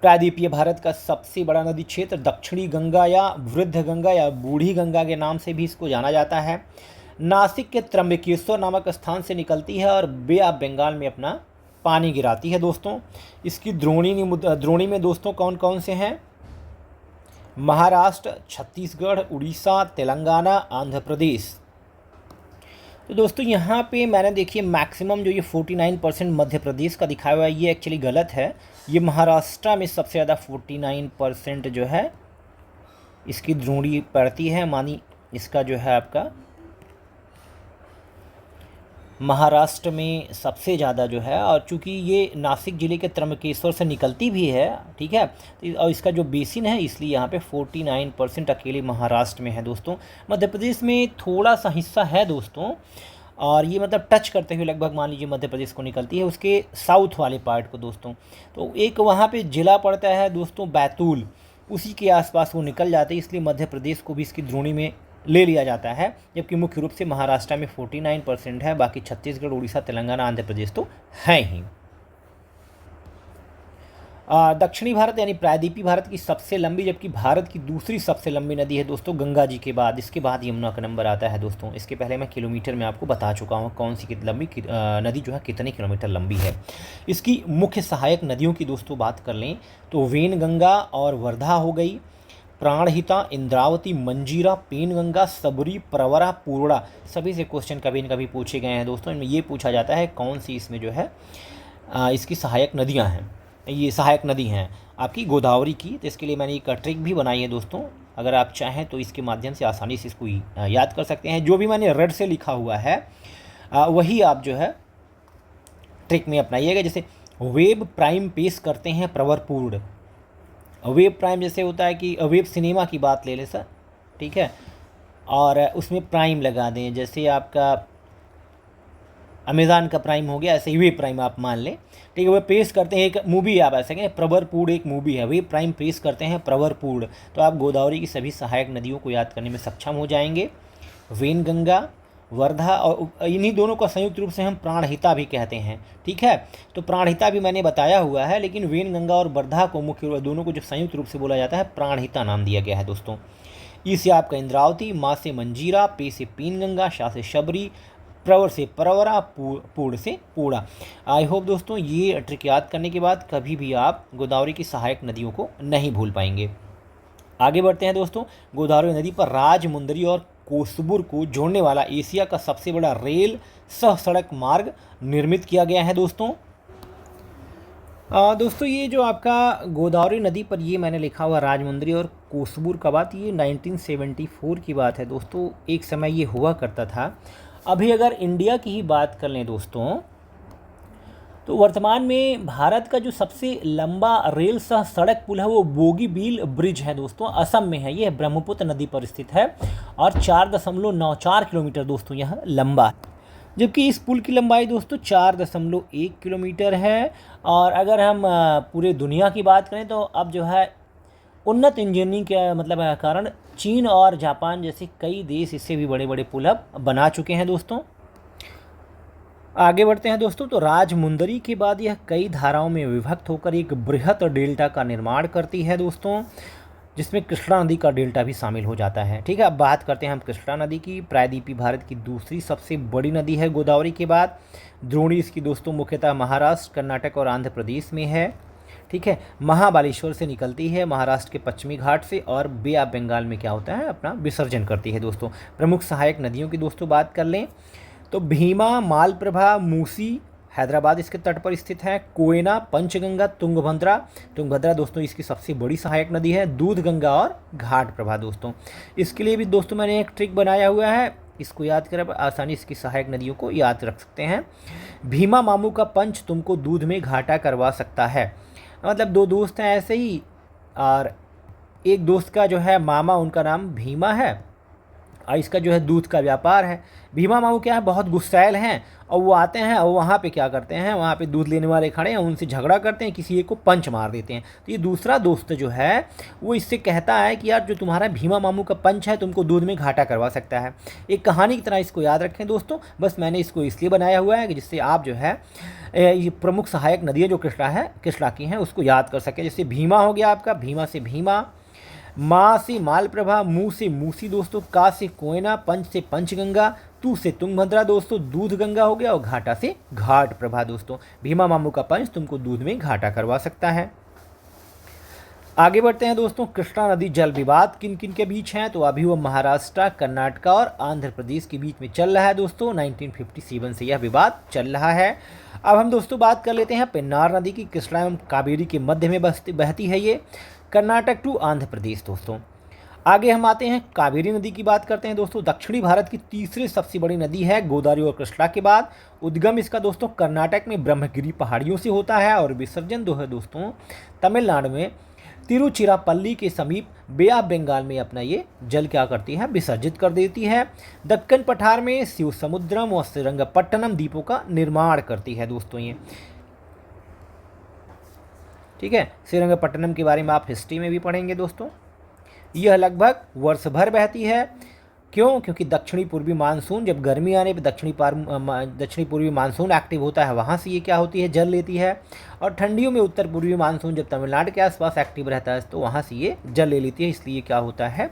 प्रायद्वीपीय भारत का सबसे बड़ा नदी क्षेत्र, दक्षिणी गंगा या वृद्ध गंगा या बूढ़ी गंगा के नाम से भी इसको जाना जाता है। नासिक के त्र्यंबकेश्वर नामक स्थान से निकलती है और बे ऑफ बंगाल में अपना पानी गिराती है दोस्तों। इसकी द्रोणी में दोस्तों कौन कौन से हैं, महाराष्ट्र, छत्तीसगढ़, उड़ीसा, तेलंगाना, आंध्र प्रदेश। तो दोस्तों यहाँ पे मैंने देखिए मैक्सिमम जो ये 49% मध्य प्रदेश का दिखाया हुआ है, ये एक्चुअली गलत है। ये महाराष्ट्र में सबसे ज़्यादा 49% जो है इसकी द्रोणी पड़ती है, मानी इसका जो है आपका महाराष्ट्र में सबसे ज़्यादा जो है, और चूँकि ये नासिक ज़िले के त्र्यंबकेश्वर से निकलती भी है, ठीक है, और इसका जो बेसिन है इसलिए यहाँ पे 49% अकेले महाराष्ट्र में है दोस्तों। मध्य प्रदेश में थोड़ा सा हिस्सा है दोस्तों, और ये मतलब टच करते हुए लगभग मान लीजिए मध्य प्रदेश को निकलती है, उसके साउथ वाले पार्ट को दोस्तों। तो एक वहाँ पे ज़िला पड़ता है दोस्तों बैतूल, उसी के आसपास वो निकल जाते हैं, इसलिए मध्य प्रदेश को भी इसकी द्रोणी में ले लिया जाता है। जबकि मुख्य रूप से महाराष्ट्र में 49% है, बाकी छत्तीसगढ़, उड़ीसा, तेलंगाना, आंध्र प्रदेश तो हैं ही। दक्षिणी भारत यानी प्रायद्वीपीय भारत की सबसे लंबी, जबकि भारत की दूसरी सबसे लंबी नदी है दोस्तों गंगा जी के बाद, इसके बाद यमुना का नंबर आता है दोस्तों। इसके पहले मैं किलोमीटर में आपको बता चुका हूँ कौन सी लंबी नदी जो है कितने किलोमीटर लंबी है। इसकी मुख्य सहायक नदियों की दोस्तों बात कर लें तो वेनगंगा और वर्धा हो गई, प्राणहिता, इंद्रावती, मंजीरा, पेनगंगा, सबरी, प्रवरा, पूर्णा। सभी से क्वेश्चन कभी न कभी पूछे गए हैं दोस्तों। इनमें ये पूछा जाता है कौन सी इसमें जो है इसकी सहायक नदियां हैं, ये सहायक नदी हैं आपकी गोदावरी की। तो इसके लिए मैंने एक ट्रिक भी बनाई है दोस्तों, अगर आप चाहें तो इसके माध्यम से आसानी से इसको याद कर सकते हैं। जो भी मैंने रेड से लिखा हुआ है वही आप जो है ट्रिक में अपनाइएगा। जैसे वेब प्राइम पेश करते हैं प्रवरपूर्ण, वेब प्राइम जैसे होता है कि वेब सिनेमा की बात ले लें सर, ठीक है, और उसमें प्राइम लगा दें, जैसे आपका अमेज़ान का प्राइम हो गया, ऐसे ही वेब प्राइम आप मान लें, ठीक है। वो पेश करते हैं, एक मूवी आप ऐसे कहें प्रवरपूर्ण एक मूवी है, वेब प्राइम पेश करते हैं प्रवरपूर्ण। तो आप गोदावरी की सभी सहायक नदियों को याद करने में सक्षम हो जाएंगे। वेनगंगा, वर्धा, और इन्हीं दोनों का संयुक्त रूप से हम प्राणहिता भी कहते हैं, ठीक है। तो प्राणहिता भी मैंने बताया हुआ है, लेकिन वेनगंगा और वर्धा को मुख्य दोनों को जब संयुक्त रूप से बोला जाता है प्राणहिता नाम दिया गया है दोस्तों। ई से आपका इंद्रावती, मा से मंजीरा, पे से पेनगंगा, शा से शबरी, प्रवर से प्रवरा, पूर्ण से पूर्णा। आई होप दोस्तों ये ट्रिक याद करने के बाद कभी भी आप गोदावरी की सहायक नदियों को नहीं भूल पाएंगे। आगे बढ़ते हैं दोस्तों। गोदावरी नदी पर राजमुंदरी और कोसबुर को जोड़ने वाला एशिया का सबसे बड़ा रेल सह सड़क मार्ग निर्मित किया गया है दोस्तों। दोस्तों ये जो आपका गोदावरी नदी पर ये मैंने लिखा हुआ राजमुंद्री और कोसबुर का बात, ये 1974 की बात है दोस्तों। एक समय ये हुआ करता था। अभी अगर इंडिया की ही बात कर लें दोस्तों, तो वर्तमान में भारत का जो सबसे लंबा रेल सह सड़क पुल है वो बोगीबील ब्रिज है दोस्तों, असम में है। ये ब्रह्मपुत्र नदी पर स्थित है और 4.94 किलोमीटर दोस्तों यह लंबा है, जबकि इस पुल की लंबाई दोस्तों 4.1 किलोमीटर है। और अगर हम पूरे दुनिया की बात करें तो अब जो है उन्नत इंजीनियरिंग के मतलब कारण चीन और जापान जैसे कई देश इससे भी बड़े बड़े पुल अब बना चुके हैं दोस्तों। आगे बढ़ते हैं दोस्तों, तो राजमुंदरी के बाद यह कई धाराओं में विभक्त होकर एक बृहत डेल्टा का निर्माण करती है दोस्तों, जिसमें कृष्णा नदी का डेल्टा भी शामिल हो जाता है। ठीक है, अब बात करते हैं हम कृष्णा नदी की। प्रायद्वीपीय भारत की दूसरी सबसे बड़ी नदी है गोदावरी के बाद। द्रोणी इसकी दोस्तों मुख्यतः महाराष्ट्र, कर्नाटक और आंध्र प्रदेश में है। ठीक है, महाबालेश्वर से निकलती है महाराष्ट्र के पश्चिमी घाट से और बे ऑफ बंगाल में क्या होता है अपना विसर्जन करती है दोस्तों। प्रमुख सहायक नदियों की दोस्तों बात कर लें तो भीमा, मालप्रभा, मूसी हैदराबाद इसके तट पर स्थित है। कोयना, पंचगंगा, तुंगभद्रा दोस्तों इसकी सबसे बड़ी सहायक नदी है। दूध गंगा और घाट प्रभा दोस्तों। इसके लिए भी दोस्तों मैंने एक ट्रिक बनाया हुआ है, इसको याद कर आप आसानी इसकी सहायक नदियों को याद रख सकते हैं। भीमा मामू का पंच तुमको दूध में घाटा करवा सकता है। मतलब दो दोस्त हैं ऐसे ही, और एक दोस्त का जो है मामा, उनका नाम भीमा है और इसका जो है दूध का व्यापार है। भीमा मामू क्या है, बहुत गुस्सैल हैं और वो आते हैं और वहाँ पे क्या करते हैं, वहाँ पे दूध लेने वाले खड़े हैं, उनसे झगड़ा करते हैं, किसी एक को पंच मार देते हैं। तो ये दूसरा दोस्त जो है वो इससे कहता है कि यार जो तुम्हारा भीमा मामू का पंच है तुमको दूध में घाटा करवा सकता है। एक कहानी की तरह इसको याद रखें दोस्तों। बस मैंने इसको इसलिए बनाया हुआ है कि जिससे आप जो है ये प्रमुख सहायक नदियाँ जो कृष्णा की हैं उसको याद कर सकें। जैसे भीमा हो गया आपका, भीमा से भीमा, माँ से मालप्रभा, मुँह से मूसी दोस्तों, का से कोयना, पंच से पंचगंगा, तू से तुंगभद्रा दोस्तों, दूध गंगा हो गया और घाटा से घाट प्रभा दोस्तों। भीमा मामू का पंच तुमको दूध में घाटा करवा सकता है। आगे बढ़ते हैं दोस्तों, कृष्णा नदी जल विवाद किन किन के बीच हैं, तो अभी वो महाराष्ट्र, कर्नाटक और आंध्र प्रदेश के बीच में चल रहा है दोस्तों। 1957 से यह विवाद चल रहा है। अब हम दोस्तों बात कर लेते हैं पेन्नार नदी की। कृष्णा एवं कावेरी के मध्य में बहती है ये, कर्नाटक टू आंध्र प्रदेश दोस्तों। आगे हम आते हैं कावेरी नदी की बात करते हैं दोस्तों। दक्षिणी भारत की तीसरी सबसे बड़ी नदी है गोदावरी और कृष्णा के बाद। उद्गम इसका दोस्तों कर्नाटक में ब्रह्मगिरी पहाड़ियों से होता है और विसर्जन जो है दोस्तों तमिलनाडु में तिरुचिरापल्ली के समीप बे ऑफ बंगाल में अपना ये जल क्या करती है, विसर्जित कर देती है। दक्कन पठार में शिव समुद्रम और श्रीरंगपट्टनम द्वीपों का निर्माण करती है दोस्तों ये। ठीक है, श्रीरंगपट्टनम के बारे में आप हिस्ट्री में भी पढ़ेंगे दोस्तों। यह लगभग वर्ष भर बहती है। क्यों? क्योंकि दक्षिणी पूर्वी मानसून, जब गर्मी आने पर दक्षिणी पूर्वी मानसून एक्टिव होता है, वहाँ से ये क्या होती है, जल लेती है। और ठंडियों में उत्तर पूर्वी मानसून जब तमिलनाडु के आसपास एक्टिव रहता है तो वहाँ से ये जल ले लेती है। इसलिए क्या होता है,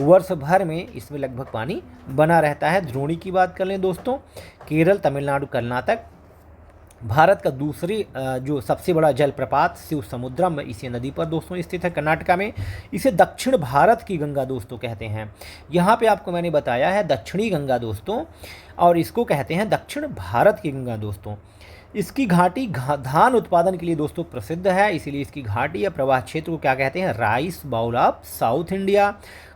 वर्ष भर में इसमें लगभग पानी बना रहता है। द्रोणी की बात कर लें दोस्तों, केरल, तमिलनाडु, कर्नाटक, भारत का दूसरी जो सबसे बड़ा जलप्रपात शिव समुद्रम इसी नदी पर दोस्तों स्थित है कर्नाटका में। इसे दक्षिण भारत की गंगा दोस्तों कहते हैं। यहाँ पे आपको मैंने बताया है दक्षिणी गंगा दोस्तों, और इसको कहते हैं दक्षिण भारत की गंगा दोस्तों। इसकी घाटी धान उत्पादन के लिए दोस्तों प्रसिद्ध है, इसीलिए इसकी घाटी या प्रवाह क्षेत्र को क्या कहते हैं, rice bowl of south India.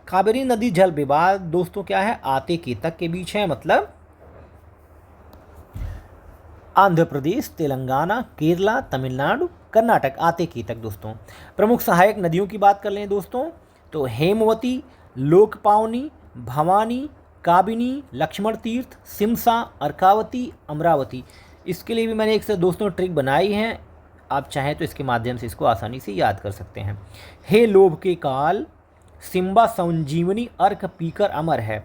Kaveri नदी जल विवाद दोस्तों क्या है, आते केतक के बीच है, मतलब आंध्र प्रदेश, तेलंगाना, केरला, तमिलनाडु, कर्नाटक, आते केतक दोस्तों। प्रमुख सहायक नदियों की बात कर लें दोस्तों तो हेमवती, लोकपावनी, भवानी, काबिनी, लक्ष्मण तीर्थ, सिमसा, अर्कावती, अमरावती। इसके लिए भी मैंने एक से दोस्तों ट्रिक बनाई है, आप चाहें तो इसके माध्यम से इसको आसानी से याद कर सकते हैं। हे लोभ के काल, सिम्बा संजीवनी, अर्क पीकर अमर है।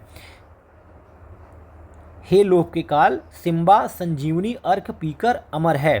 हे लोभ के काल, सिम्बा संजीवनी, अर्क पीकर अमर है।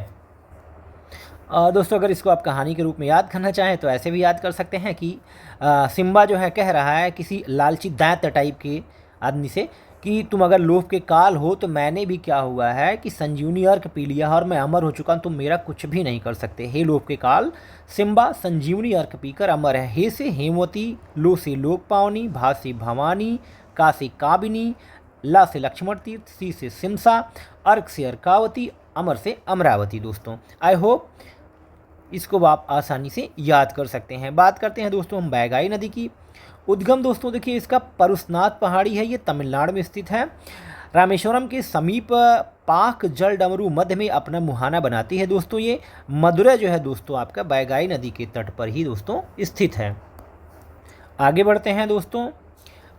दोस्तों अगर इसको आप कहानी के रूप में याद करना चाहें तो ऐसे भी याद कर सकते हैं कि सिम्बा जो है कह रहा है किसी लालची दैत्य टाइप के आदमी से कि तुम अगर लोभ के काल हो तो मैंने भी क्या हुआ है कि संजीवनी अर्क पी लिया और मैं अमर हो चुका हूँ, तुम मेरा कुछ भी नहीं कर सकते। हे लोभ के काल, सिम्बा संजीवनी अर्क पीकर अमर है। हे से हेमवती, लो से लोक पावनी, भा से भवानी, का से काबिनी, ला से लक्ष्मण तीर्थ, सी से सिमसा, अर्क से अर्कावती, अमर से अमरावती दोस्तों। आई होप इसको आप आसानी से याद कर सकते हैं। बात करते हैं दोस्तों हम बैगाई नदी की। उद्गम दोस्तों देखिए इसका परुसनाथ पहाड़ी है, ये तमिलनाडु में स्थित है। रामेश्वरम के समीप पाक जल डमरू मध्य में अपना मुहाना बनाती है दोस्तों। ये मदुरै जो है दोस्तों आपका बैगाई नदी के तट पर ही दोस्तों स्थित है। आगे बढ़ते हैं दोस्तों,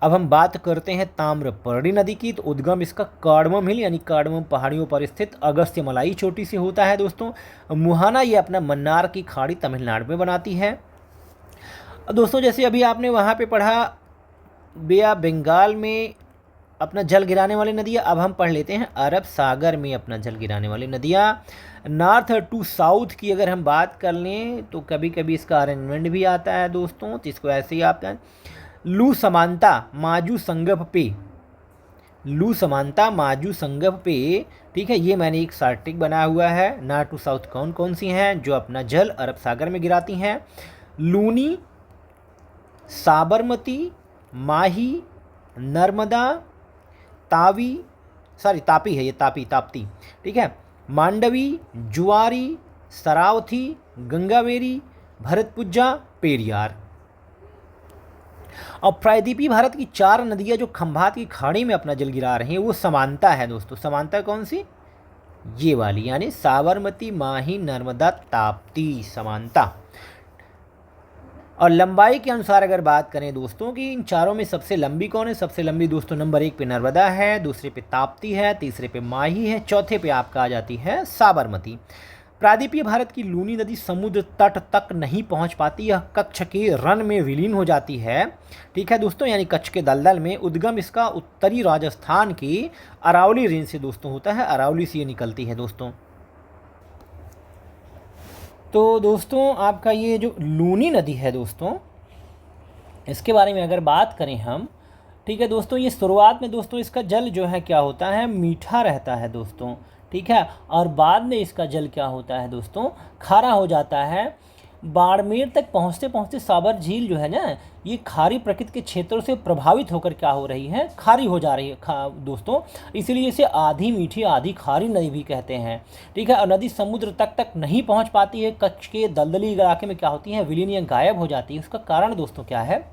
अब हम बात करते हैं ताम्रपर्णी नदी की। तो उद्गम इसका कार्डमम हिल यानी कार्डमम पहाड़ियों पर स्थित अगस्त्य मलाई चोटी से होता है दोस्तों। मुहाना ये अपना मन्नार की खाड़ी तमिलनाडु में बनाती है। दोस्तों जैसे अभी आपने वहाँ पे पढ़ा बे ऑफ बंगाल में अपना जल गिराने वाली नदियाँ, अब हम पढ़ लेते हैं अरब सागर में अपना जल गिराने वाली नदियाँ। नॉर्थ टू साउथ की अगर हम बात कर लें तो कभी कभी इसका अरेंजमेंट भी आता है दोस्तों, तो इसको ऐसे ही आता है लू समानता माजू संगम पे, लू समानता माजू संगम पे, ठीक है। ये मैंने एक सार्टिक बनाया हुआ है। नॉर्थ टू साउथ कौन कौन सी हैं जो अपना जल अरब सागर में गिराती हैं? लूनी, साबरमती, माही, नर्मदा, तापी है ये, ताप्ती, ठीक है, मांडवी, जुआरी, सरावथी, गंगावेरी, भरतपुजा, पेरियार। और प्रायद्वीपीय भारत की 4 नदियां जो खंभात की खाड़ी में अपना जल गिरा रही हैं वो समानता है दोस्तों। समानता कौन सी? ये वाली, यानी साबरमती, माही, नर्मदा, ताप्ती, समानता। और लंबाई के अनुसार अगर बात करें दोस्तों कि इन चारों में सबसे लंबी कौन है? सबसे लंबी दोस्तों नंबर 1 पे नर्मदा है, दूसरे पे ताप्ती है, तीसरे पे माही है, चौथे पे आपका आ जाती है साबरमती। प्रायद्वीपीय भारत की लूनी नदी समुद्र तट तक नहीं पहुंच पाती, यह कच्छ के रन में विलीन हो जाती है, ठीक है दोस्तों, यानी कच्छ के दलदल में। उद्गम इसका उत्तरी राजस्थान की अरावली रेंज से दोस्तों होता है, अरावली से ये निकलती है दोस्तों। तो दोस्तों आपका ये जो लूनी नदी है दोस्तों, इसके बारे में अगर बात करें हम, ठीक है दोस्तों, ये शुरुआत में दोस्तों इसका जल जो है क्या होता है? मीठा रहता है दोस्तों, ठीक है। और बाद में इसका जल क्या होता है दोस्तों? खारा हो जाता है। बाड़मेर तक पहुँचते पहुँचते साबर झील जो है ना, ये खारी प्रकृति के क्षेत्रों से प्रभावित होकर क्या हो रही है? खारी हो जा रही है दोस्तों, इसीलिए इसे आधी मीठी आधी खारी नदी भी कहते हैं, ठीक है। और नदी समुद्र तक नहीं पहुंच पाती है, कच्छ के दलदली इलाके में क्या होती है? विलीन या गायब हो जाती है। उसका कारण दोस्तों क्या है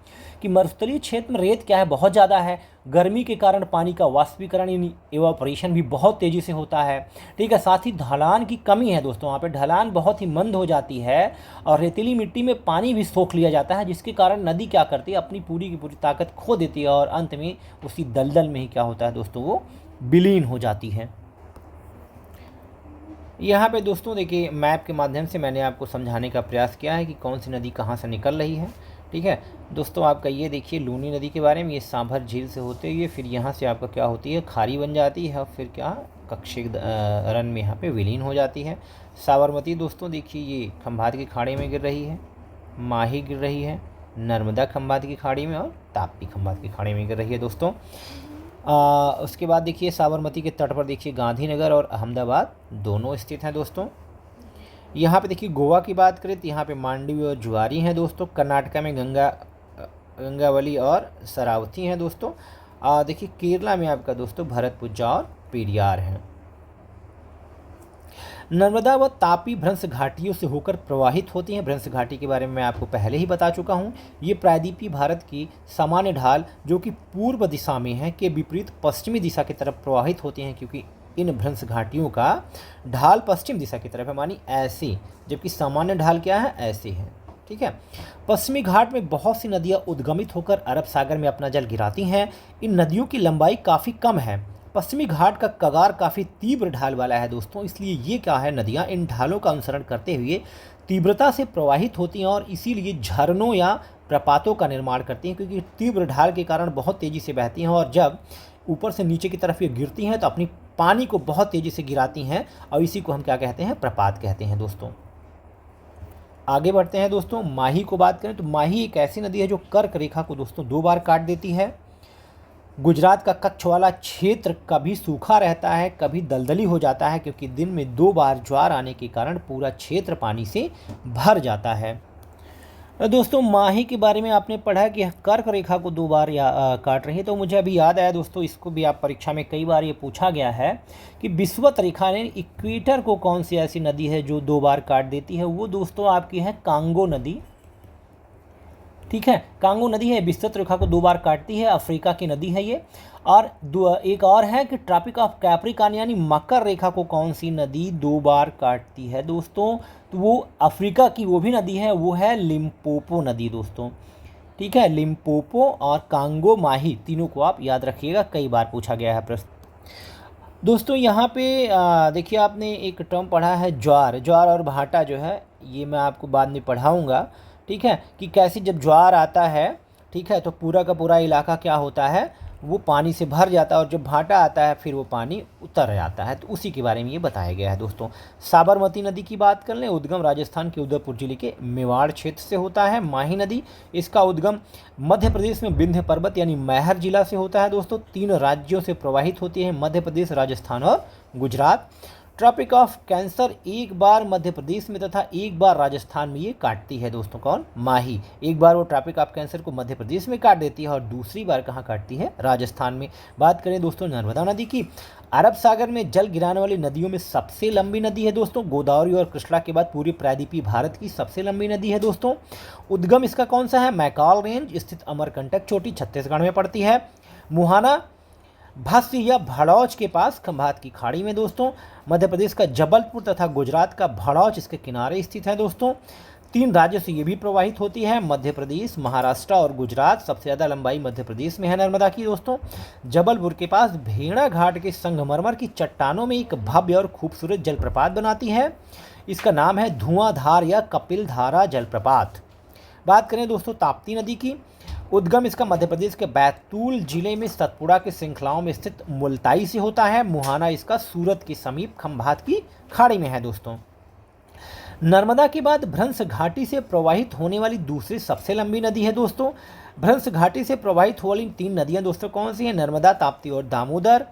कि मरुस्थलीय क्षेत्र में रेत क्या है? बहुत ज़्यादा है। गर्मी के कारण पानी का वाष्पीकरण यानी इवापोरेशन भी बहुत तेज़ी से होता है, ठीक है। साथ ही ढलान की कमी है दोस्तों, वहाँ पे ढलान बहुत ही मंद हो जाती है और रेतीली मिट्टी में पानी भी सोख लिया जाता है, जिसके कारण नदी क्या करती है? अपनी पूरी की पूरी ताकत खो देती है और अंत में उसी दलदल में ही क्या होता है दोस्तों? वो विलीन हो जाती है। यहाँ पे दोस्तों देखिए मैप के माध्यम से मैंने आपको समझाने का प्रयास किया है कि कौन सी नदी कहाँ से निकल रही है, ठीक है दोस्तों। आपका ये देखिए लूनी नदी के बारे में, ये सांभर झील से होते हुए फिर यहाँ से आपका क्या होती है? खारी बन जाती है, फिर क्या कच्छ रन में यहाँ पे विलीन हो जाती है। साबरमती दोस्तों देखिए ये खंभात की खाड़ी में गिर रही है, माही गिर रही है, नर्मदा खंभात की खाड़ी में और ताप्ती खंभात की खाड़ी में गिर रही है दोस्तों। उसके बाद देखिए साबरमती के तट पर देखिए गांधीनगर और अहमदाबाद दोनों स्थित हैं दोस्तों। यहाँ पे देखिए गोवा की बात करें तो यहाँ पे मांडवी और जुआरी हैं दोस्तों। कर्नाटका में गंगावली और सरावती हैं दोस्तों। देखिए केरला में आपका दोस्तों भरतपुजा और पेरियार हैं। नर्मदा व तापी भ्रंश घाटियों से होकर प्रवाहित होती हैं। भ्रंश घाटी के बारे में मैं आपको पहले ही बता चुका हूँ। ये प्रायद्वीपीय भारत की सामान्य ढाल जो कि पूर्व दिशा में है के विपरीत पश्चिमी दिशा की तरफ प्रवाहित होती हैं, क्योंकि इन भ्रंश घाटियों का ढाल पश्चिम दिशा की तरफ है, मानी ऐसे, जबकि सामान्य ढाल क्या है? ऐसे है, ठीक है। पश्चिमी घाट में बहुत सी नदियाँ उद्गमित होकर अरब सागर में अपना जल गिराती हैं। इन नदियों की लंबाई काफ़ी कम है। पश्चिमी घाट का कगार काफ़ी तीव्र ढाल वाला है दोस्तों, इसलिए ये क्या है? नदियाँ इन ढालों का अनुसरण करते हुए तीव्रता से प्रवाहित होती हैं और इसीलिए झरनों या प्रपातों का निर्माण करती हैं, क्योंकि तीव्र ढाल के कारण बहुत तेज़ी से बहती हैं और जब ऊपर से नीचे की तरफ ये गिरती हैं तो अपनी पानी को बहुत तेज़ी से गिराती हैं और इसी को हम क्या कहते हैं? प्रपात कहते हैं दोस्तों। आगे बढ़ते हैं दोस्तों। माही को बात करें तो माही एक ऐसी नदी है जो कर्क रेखा को दोस्तों 2 बार काट देती है। गुजरात का कच्छ वाला क्षेत्र कभी सूखा रहता है, कभी दलदली हो जाता है, क्योंकि दिन में 2 बार ज्वार आने के कारण पूरा क्षेत्र पानी से भर जाता है। दोस्तों माही के बारे में आपने पढ़ा कि कर्क रेखा को 2 बार काट रही है, तो मुझे अभी याद आया दोस्तों, इसको भी आप परीक्षा में कई बार ये पूछा गया है कि विषुवत रेखा ने इक्वेटर को कौन सी ऐसी नदी है जो 2 बार काट देती है। वो दोस्तों आपकी है कांगो नदी। ठीक है, कांगो नदी है, विषुवत रेखा को 2 बार काटती है, अफ्रीका की नदी है ये। और एक और है कि ट्रॉपिक ऑफ कैप्रिकॉर्न यानी मकर रेखा को कौन सी नदी 2 बार काटती है दोस्तों, तो वो अफ्रीका की वो भी नदी है, वो है लिम्पोपो नदी दोस्तों। ठीक है, लिम्पोपो और कांगो माही तीनों को आप याद रखिएगा, कई बार पूछा गया है प्रश्न। दोस्तों यहाँ पे देखिए, आपने एक टर्म पढ़ा है ज्वार। ज्वार और भाटा जो है ये मैं आपको बाद में पढ़ाऊँगा। ठीक है, कि कैसे जब ज्वार आता है, ठीक है, तो पूरा का पूरा इलाका क्या होता है, वो पानी से भर जाता है, और जब भाटा आता है फिर वो पानी उतर जाता है, तो उसी के बारे में ये बताया गया है दोस्तों। साबरमती नदी की बात कर लें, उद्गम राजस्थान के उदयपुर जिले के मेवाड़ क्षेत्र से होता है। माही नदी, इसका उद्गम मध्य प्रदेश में विंध्य पर्वत यानी मैहर जिला से होता है दोस्तों। 3 राज्यों से प्रवाहित होती है, मध्य प्रदेश, राजस्थान और गुजरात। ट्रॉपिक ऑफ कैंसर एक बार मध्य प्रदेश में तथा एक बार राजस्थान में ये काटती है दोस्तों। कौन? माही। एक बार वो ट्रॉपिक ऑफ कैंसर को मध्य प्रदेश में काट देती है और दूसरी बार कहाँ काटती है? राजस्थान में। बात करें दोस्तों नर्मदा नदी की, अरब सागर में जल गिराने वाली नदियों में सबसे लंबी नदी है दोस्तों। गोदावरी और कृष्णा के बाद पूरी प्रायद्वीपीय भारत की सबसे लंबी नदी है दोस्तों। उद्गम इसका कौन सा है? मैकाल रेंज स्थित अमरकंटक चोटी छत्तीसगढ़ में पड़ती है। मुहाना भस्य या भड़ौच के पास खंभात की खाड़ी में दोस्तों। मध्य प्रदेश का जबलपुर तथा गुजरात का भड़ौच इसके किनारे स्थित है दोस्तों। 3 राज्यों से ये भी प्रवाहित होती है, मध्य प्रदेश, महाराष्ट्र और गुजरात। सबसे ज़्यादा लंबाई मध्य प्रदेश में है नर्मदा की दोस्तों। जबलपुर के पास भेड़ा घाट के संगमरमर की चट्टानों में एक भव्य और खूबसूरत जलप्रपात बनाती है। इसका नाम है धुआंधार या कपिल धारा जलप्रपात। बात करें दोस्तों ताप्ती नदी की, उद्गम इसका मध्य प्रदेश के बैतूल जिले में सतपुड़ा के श्रृंखलाओं में स्थित मुल्ताई से होता है। मुहाना इसका सूरत के समीप खंभात की खाड़ी में है दोस्तों। नर्मदा के बाद भ्रंश घाटी से प्रवाहित होने वाली दूसरी सबसे लंबी नदी है दोस्तों। भ्रंश घाटी से प्रवाहित होने वाली 3 नदियां दोस्तों कौन सी हैं? नर्मदा, ताप्ती और दामोदर।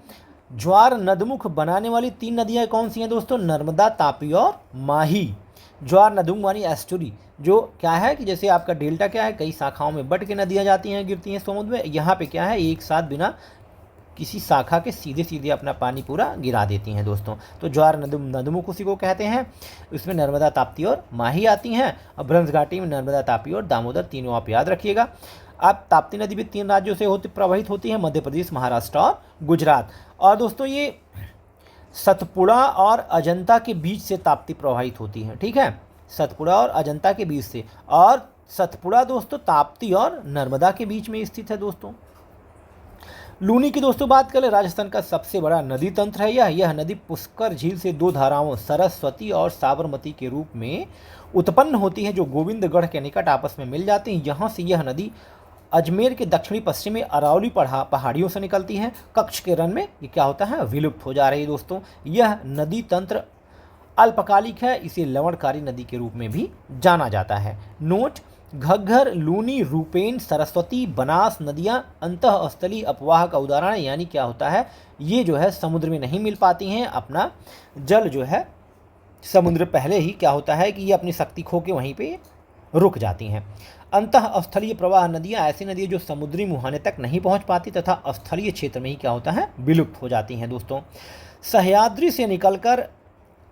ज्वार नदमुख बनाने वाली 3 नदियां कौन सी हैं दोस्तों? नर्मदा, तापी और माही। ज्वार नदमुख वाली एस्टुरी जो क्या है कि जैसे आपका डेल्टा क्या है, कई शाखाओं में बट के नदियां जाती हैं, गिरती हैं समुद्र में। यहाँ पे क्या है, एक साथ बिना किसी शाखा के सीधे सीधे अपना पानी पूरा गिरा देती हैं दोस्तों। तो ज्वार नदमुख उसी को कहते हैं। इसमें नर्मदा, ताप्ती और माही आती हैं। और भ्रंश घाटी में नर्मदा, तापी और दामोदर तीनों आप याद रखिएगा। अब ताप्ती नदी भी 3 राज्यों से प्रवाहित होती है, मध्य प्रदेश, महाराष्ट्र और गुजरात। और दोस्तों ये सतपुड़ा और अजंता के बीच से ताप्ती प्रवाहित होती है। ठीक है, सतपुड़ा और अजंता के बीच से। और सतपुड़ा दोस्तों ताप्ती और नर्मदा के बीच में स्थित है दोस्तों। लूनी की दोस्तों बात करें, राजस्थान का सबसे बड़ा नदी तंत्र है यह नदी पुष्कर झील से 2 धाराओं सरस्वती और साबरमती के रूप में उत्पन्न होती है, जो गोविंदगढ़ के निकट आपस में मिल जाती हैं। यहाँ से यह नदी अजमेर के दक्षिणी पश्चिम में अरावली पहाड़ियों से निकलती है। कच्छ के रण में ये क्या होता है? विलुप्त हो जा रही है दोस्तों। यह नदी तंत्र अल्पकालिक है, इसे लवणकारी नदी के रूप में भी जाना जाता है। नोट: घग्घर, लूनी, रूपेन, सरस्वती, बनास नदियां अंतःस्थलीय अपवाह का उदाहरण है। यानी क्या होता है, ये जो है समुद्र में नहीं मिल पाती हैं, अपना जल जो है समुद्र पहले ही क्या होता है कि ये अपनी शक्ति खो के वहीं पे रुक जाती हैं। अंतःस्थलीय प्रवाह नदियां ऐसी नदियां जो समुद्री मुहाने तक नहीं पहुंच पाती तथा स्थलीय क्षेत्र में ही क्या होता है, विलुप्त हो जाती हैं दोस्तों। सह्याद्री से निकलकर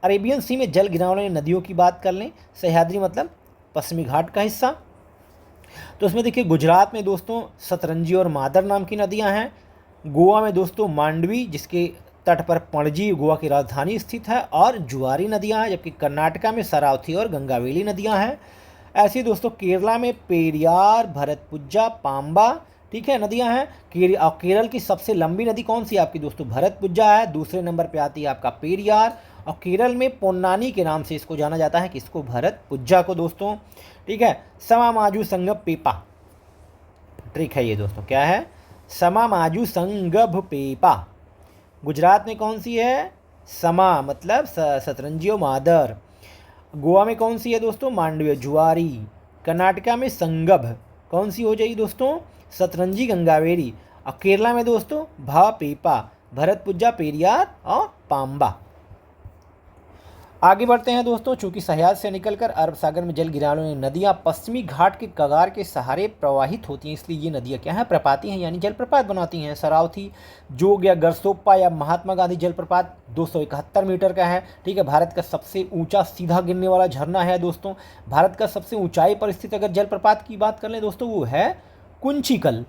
अरेबियन सी में जल गिराने वाली नदियों की बात कर लें। सह्याद्री मतलब पश्चिमी घाट का हिस्सा। तो उसमें देखिए गुजरात में दोस्तों सतरंजी और मादर नाम की नदियां हैं। गोवा में दोस्तों मांडवी, जिसके तट पर पणजी गोवा की राजधानी स्थित है, और जुआरी नदियां हैं। जबकि कर्नाटका में सरावती और गंगावेली नदियां हैं। ऐसे दोस्तों केरला में पेरियार, भरतपुजा, पाम्बा, ठीक है, नदियां हैं। केरल की सबसे लंबी नदी कौन सी है आपकी दोस्तों? भरतपुजा है। दूसरे नंबर पे आती है आपका पेरियार। और केरल में पोन्नानी के नाम से इसको जाना जाता है, किसको? भरतपुजा को दोस्तों। ठीक है, समामाजू संगम पेपा ट्रिक है ये दोस्तों, क्या है? समामाजू संगभ पेपा। गुजरात में कौन सी है? समा मतलब सतरंजियो मादर। गोवा में कौन सी है दोस्तों? मांडव्य, जुआरी। कर्नाटका में संगभ कौन सी हो जाएगी दोस्तों? सतरंजी, गंगावेरी। और केरला में दोस्तों भा पेपा, भरतपुजा, पेरियार और पाम्बा। आगे बढ़ते हैं दोस्तों। चूंकि सह्याद्री से निकलकर अरब सागर में जल गिराने वाली नदियां पश्चिमी घाट के कगार के सहारे प्रवाहित होती हैं, इसलिए ये नदियां क्या हैं, प्रपाती हैं, यानी जलप्रपात बनाती हैं। सरावती, जोग या गरसोप्पा या महात्मा गांधी जलप्रपात 271 मीटर का है। ठीक है, भारत का सबसे ऊंचा सीधा गिरने वाला झरना है दोस्तों। भारत का सबसे ऊंचाई पर स्थित अगर जलप्रपात की बात कर लें दोस्तों, वो है कुंचिकल।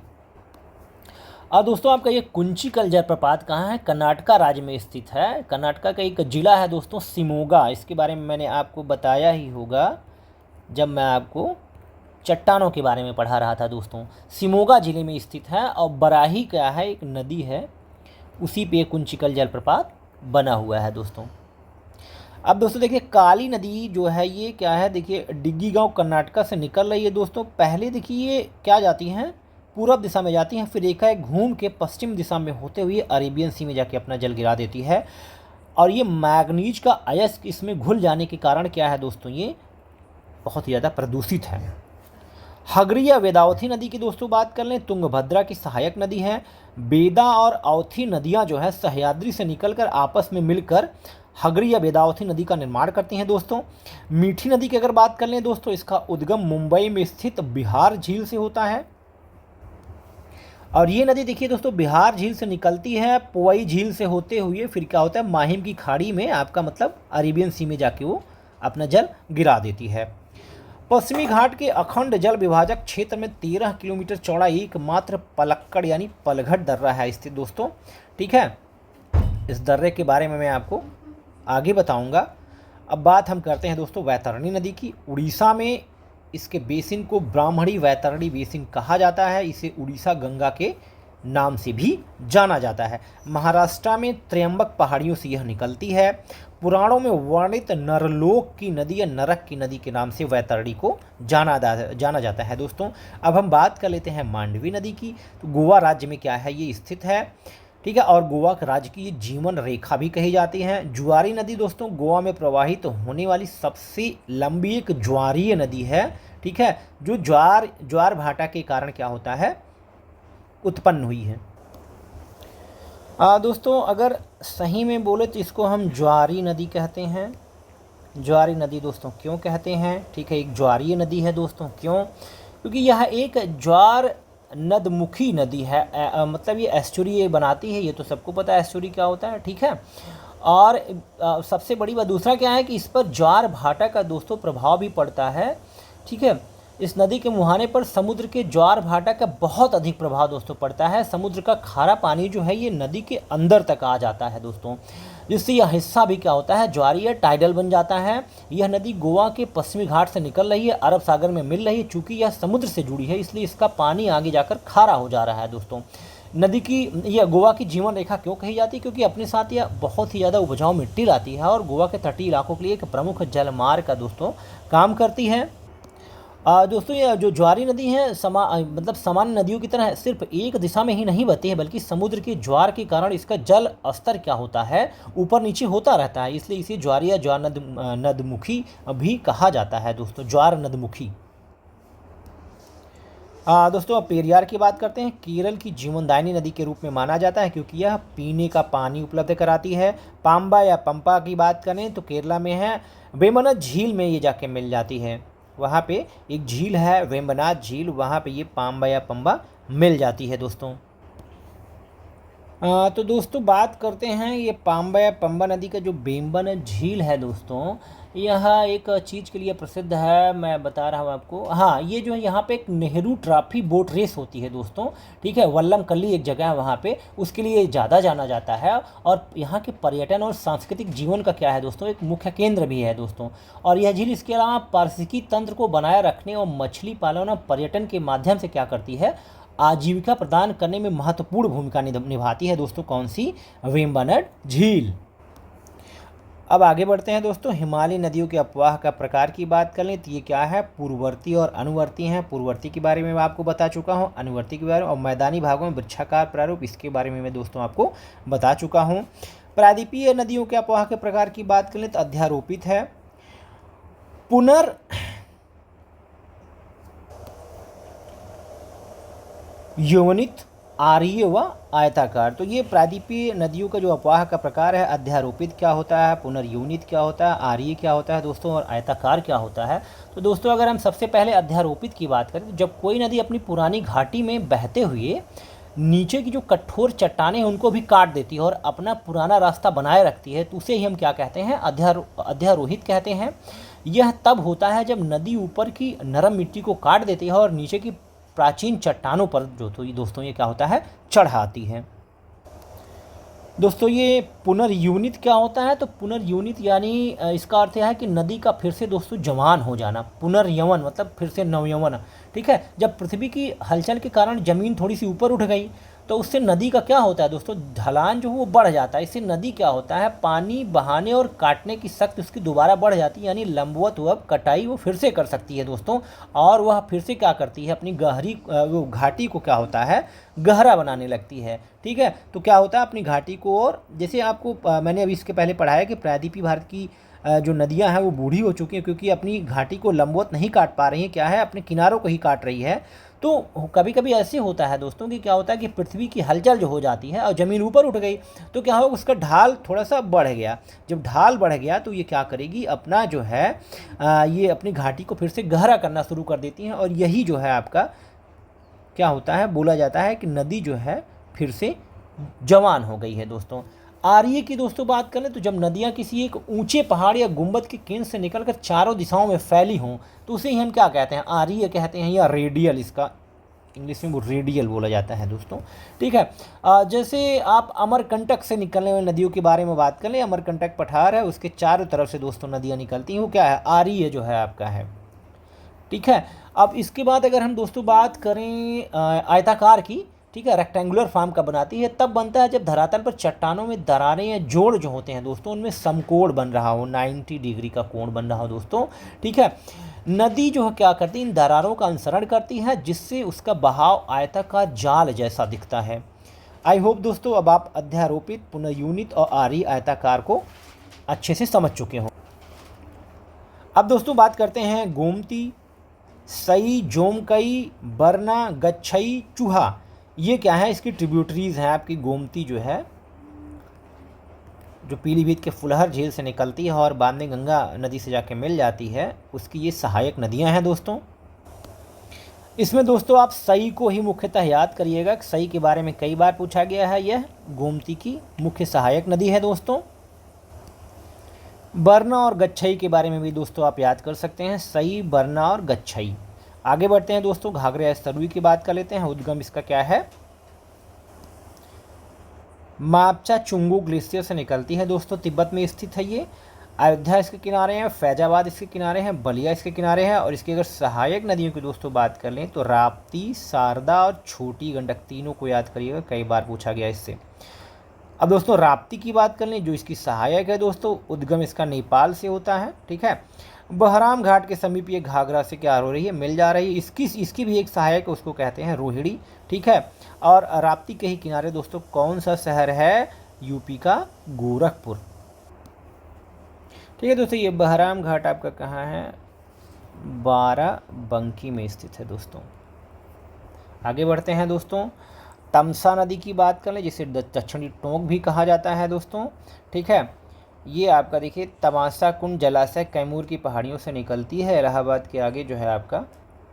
और दोस्तों आपका ये कुंचिकल जलप्रपात कहाँ है, कर्नाटका राज्य में स्थित है। कर्नाटका का एक जिला है दोस्तों शिमोगा, इसके बारे में मैंने आपको बताया ही होगा जब मैं आपको चट्टानों के बारे में पढ़ा रहा था दोस्तों। शिमोगा जिले में स्थित है और बराही क्या है, एक नदी है, उसी पे कुंचिकल जलप्रपात बना हुआ है दोस्तों। अब दोस्तों देखिए काली नदी जो है ये क्या है, देखिए डिग्गी गांव कर्नाटका से निकल रही है दोस्तों। पहले देखिए ये क्या जाती हैं, पूरब दिशा में जाती हैं, फिर एकाएक घूम के पश्चिम दिशा में होते हुए अरेबियन सी में जाके अपना जल गिरा देती है। और ये मैग्नीज का अयस्क इसमें घुल जाने के कारण क्या है दोस्तों, ये बहुत ही ज़्यादा प्रदूषित है। हगरी या वेदावती नदी की दोस्तों बात कर लें, तुंगभद्रा की सहायक नदी है। बेदा और अवथी नदियां जो है सह्याद्री से निकलकर आपस में मिलकर हगरी या वेदावती नदी का निर्माण करती हैं दोस्तों। मीठी नदी की अगर बात कर लें दोस्तों, इसका उद्गम मुंबई में स्थित बिहार झील से होता है। और ये नदी देखिए दोस्तों बिहार झील से निकलती है, पोई झील से होते हुए फिर क्या होता है, माहिम की खाड़ी में आपका मतलब अरेबियन सी में जाके वो अपना जल गिरा देती है। पश्चिमी घाट के अखंड जल विभाजक क्षेत्र में 13 किलोमीटर चौड़ा एकमात्र पलक्कड़ यानी पलघट दर्रा है स्थित दोस्तों। ठीक है, इस दर्रे के बारे में मैं आपको आगे बताऊंगा। अब बात हम करते हैं दोस्तों वैतरणी नदी की। उड़ीसा में इसके बेसिन को ब्राह्मणी वैतरणी बेसिन कहा जाता है। इसे उड़ीसा गंगा के नाम से भी जाना जाता है। महाराष्ट्र में त्र्यंबक पहाड़ियों से यह निकलती है। पुराणों में वर्णित नरलोक की नदी या नरक की नदी के नाम से वैतरणी को जाना जाता है दोस्तों। अब हम बात कर लेते हैं मांडवी नदी की। तो गोवा राज्य में क्या है, ये स्थित है। ठीक है, और गोवा राज्य की ये जीवन रेखा भी कही जाती है। जुआरी नदी दोस्तों गोवा में प्रवाहित होने वाली सबसे लंबी एक ज्वारीय नदी है। ठीक है, जो ज्वार भाटा के कारण क्या होता है, उत्पन्न हुई है। दोस्तों अगर सही में बोले तो इसको हम ज्वारी नदी कहते हैं। ज्वारी नदी दोस्तों क्यों कहते हैं, ठीक है, एक ज्वारीय नदी है दोस्तों। क्यों, क्योंकि यह एक ज्वार नदमुखी नदी है। मतलब ये एस्चुरी बनाती है, ये तो सबको पता है एस्चुरी क्या होता है। ठीक है, और सबसे बड़ी बात दूसरा क्या है कि इस पर ज्वार भाटा का दोस्तों प्रभाव भी पड़ता है। ठीक है, इस नदी के मुहाने पर समुद्र के ज्वार भाटा का बहुत अधिक प्रभाव दोस्तों पड़ता है। समुद्र का खारा पानी जो है ये नदी के अंदर तक आ जाता है दोस्तों, जिससे यह हिस्सा भी क्या होता है, ज्वारीय टाइडल बन जाता है। यह नदी गोवा के पश्चिमी घाट से निकल रही है, अरब सागर में मिल रही है। चूँकि यह समुद्र से जुड़ी है इसलिए इसका पानी आगे जाकर खारा हो जा रहा है दोस्तों। नदी की यह गोवा की जीवन रेखा क्यों कही जाती है, क्योंकि अपने साथ यह बहुत ही ज़्यादा उपजाऊ मिट्टी लाती है और गोवा के तटीय इलाकों के लिए एक प्रमुख जलमार्ग का दोस्तों काम करती है। दोस्तों ये जो ज्वारी नदी है मतलब सामान्य नदियों की तरह सिर्फ एक दिशा में ही नहीं बहती है, बल्कि समुद्र के ज्वार के कारण इसका जल स्तर क्या होता है, ऊपर नीचे होता रहता है। इसलिए इसे ज्वारी या ज्वार नदमुखी भी कहा जाता है दोस्तों, ज्वार नदमुखी। दोस्तों अब पेरियार की बात करते हैं। केरल की जीवनदायिनी नदी के रूप में माना जाता है क्योंकि यह पीने का पानी उपलब्ध कराती है। पाम्बा या पंपा की बात करें तो केरला में है, वेम्बनाड झील में ये जाके मिल जाती है। वहाँ पे एक झील है वेम्बनाड झील, वहाँ पे ये पाम्बा या पंबा मिल जाती है दोस्तों। तो दोस्तों बात करते हैं ये पाम्बा या पंबा नदी का जो वेम्बनाड झील है दोस्तों, यह एक चीज़ के लिए प्रसिद्ध है, मैं बता रहा हूँ आपको। हाँ, ये जो है यहाँ पे एक नेहरू ट्रॉफी बोट रेस होती है दोस्तों। ठीक है, वल्लमकल्ली एक जगह है वहाँ पे, उसके लिए ज़्यादा जाना जाता है। और यहाँ के पर्यटन और सांस्कृतिक जीवन का क्या है दोस्तों, एक मुख्य केंद्र भी है दोस्तों। और यह झील इसके अलावा पारिस्थितिकी तंत्र को बनाए रखने और मछली पालन और पर्यटन के माध्यम से क्या करती है, आजीविका प्रदान करने में महत्वपूर्ण भूमिका निभाती है दोस्तों। कौन सी, वेम्बनाड झील। अब आगे बढ़ते हैं दोस्तों, हिमालयी नदियों के अपवाह का प्रकार की बात कर लें तो ये क्या है, पूर्ववर्ती और अनुवर्ती हैं। पूर्ववर्ती के बारे में मैं आपको बता चुका हूँ, अनुवर्ती के बारे में, और मैदानी भागों में वृक्षाकार प्रारूप, इसके बारे में मैं दोस्तों आपको बता चुका हूँ। प्रायद्वीपीय नदियों के अपवाह के प्रकार की बात कर लें तो अध्यारोपित है, यौवनित आर्य व आयताकार। तो ये प्रायद्वीपीय नदियों का जो अपवाह का प्रकार है, अध्यारोपित क्या होता है, पुनर्यूनित क्या होता है, आर्य क्या होता है दोस्तों, और आयताकार क्या होता है। तो दोस्तों अगर हम सबसे पहले अध्यारोपित की बात करें, तो जब कोई नदी अपनी पुरानी घाटी में बहते हुए नीचे की जो कठोर चट्टानें हैं उनको भी काट देती है और अपना पुराना रास्ता बनाए रखती है, तो उसे ही हम क्या कहते हैं, अध्यारोहित कहते हैं। यह तब होता है जब नदी ऊपर की नरम मिट्टी को काट देती है और नीचे की प्राचीन चट्टानों पर जो तो दोस्तों ये क्या होता है, चढ़ आती है। दोस्तों ये पुनर्यूनित क्या होता है, तो पुनर्यूनित यानी इसका अर्थ यह है कि नदी का फिर से दोस्तों जवान हो जाना। पुनर्यवन मतलब फिर से नवयवन, ठीक है। जब पृथ्वी की हलचल के कारण ज़मीन थोड़ी सी ऊपर उठ गई तो उससे नदी का क्या होता है दोस्तों, ढलान जो है वो बढ़ जाता है। इससे नदी क्या होता है, पानी बहाने और काटने की शक्ति उसकी दोबारा बढ़ जाती है, यानी लंबवत वह कटाई वो फिर से कर सकती है दोस्तों। और वह फिर से क्या करती है, अपनी गहरी वो घाटी को क्या होता है, गहरा बनाने लगती है, ठीक है। तो क्या होता है अपनी घाटी को, और जैसे आपको मैंने अभी इसके पहले पढ़ाया कि प्रायद्वीपीय भारत की जो नदियां हैं वो बूढ़ी हो चुकी हैं क्योंकि अपनी घाटी को लंबवत नहीं काट पा रही हैं, क्या है, अपने किनारों को ही काट रही है। तो कभी कभी ऐसे होता है दोस्तों कि क्या होता है कि पृथ्वी की हलचल जो हो जाती है और ज़मीन ऊपर उठ गई तो क्या होगा, उसका ढाल थोड़ा सा बढ़ गया। जब ढाल बढ़ गया तो ये क्या करेगी, अपना जो है ये अपनी घाटी को फिर से गहरा करना शुरू कर देती हैं, और यही जो है आपका क्या होता है, बोला जाता है कि नदी जो है फिर से जवान हो गई है दोस्तों। आर्य की दोस्तों बात करें तो जब नदियाँ किसी एक ऊंचे पहाड़ या गुंबद के केंद्र से निकलकर चारों दिशाओं में फैली हों तो उसे ही हम क्या कहते हैं, आर्य कहते हैं, या रेडियल, इसका इंग्लिश में वो रेडियल बोला जाता है दोस्तों, ठीक है। जैसे आप अमरकंटक से निकलने वाली नदियों के बारे में बात कर लें, अमरकंटक पठार है, उसके चारों तरफ से दोस्तों नदियाँ निकलती हैं, वो क्या है, आर्य जो है आपका है, ठीक है। अब इसके बाद अगर हम दोस्तों बात करें आयताकार की, ठीक है, रेक्टेंगुलर फॉर्म का बनाती है, तब बनता है जब धरातल पर चट्टानों में दरारें या जोड़ जो होते हैं दोस्तों उनमें समकोण बन रहा हो, 90 डिग्री का कोण बन रहा हो दोस्तों, ठीक है। नदी जो है क्या करती है, इन दरारों का अनुसरण करती है जिससे उसका बहाव आयताकार जाल जैसा दिखता है। आई होप दोस्तों अब आप अध्यारोपित, पुनर्यूनित और आर्य आयताकार को अच्छे से समझ चुके हो। अब दोस्तों बात करते हैं गोमती, सई, जोमकई, बरना, गच्छई, चूहा, ये क्या है, इसकी ट्रिब्यूटरीज हैं आपकी। गोमती जो है जो पीलीभीत के फुलहर झील से निकलती है और बाद में गंगा नदी से जाके मिल जाती है, उसकी ये सहायक नदियां हैं दोस्तों। इसमें दोस्तों आप सई को ही मुख्यतः याद करिएगा, सई के बारे में कई बार पूछा गया है, यह गोमती की मुख्य सहायक नदी है दोस्तों। बरना और गच्छई के बारे में भी दोस्तों आप याद कर सकते हैं, सई, बरना और गच्छई। आगे बढ़ते हैं दोस्तों, घाघरा या सरुई की बात कर लेते हैं। उद्गम इसका क्या है, मापचा चुंगू ग्लेशियर से निकलती है दोस्तों, तिब्बत में स्थित है ये। अयोध्या इसके किनारे हैं, फैजाबाद इसके किनारे हैं, बलिया इसके किनारे हैं। और इसकी अगर सहायक नदियों की दोस्तों बात कर लें तो राप्ती, शारदा और छोटी गंडक, तीनों को याद करिएगा, कई बार पूछा गया इससे। अब दोस्तों राप्ती की बात कर लें जो इसकी सहायक है दोस्तों, उद्गम इसका नेपाल से होता है, ठीक है। बहराम घाट के समीप ये घाघरा से क्या हो रही है, मिल जा रही है। इसकी भी एक सहायक उसको कहते हैं रोहिणी, ठीक है। और राप्ती के ही किनारे दोस्तों कौन सा शहर है, यूपी का गोरखपुर, ठीक है दोस्तों। ये बहराम घाट आपका कहाँ है, बाराबंकी में स्थित है दोस्तों। आगे बढ़ते हैं दोस्तों, तमसा नदी की बात कर लें जिसे दक्षिणी टोंक भी कहा जाता है दोस्तों, ठीक है। ये आपका देखिए तमाशा कुंड जलाशय कैमूर की पहाड़ियों से निकलती है, इलाहाबाद के आगे जो है आपका,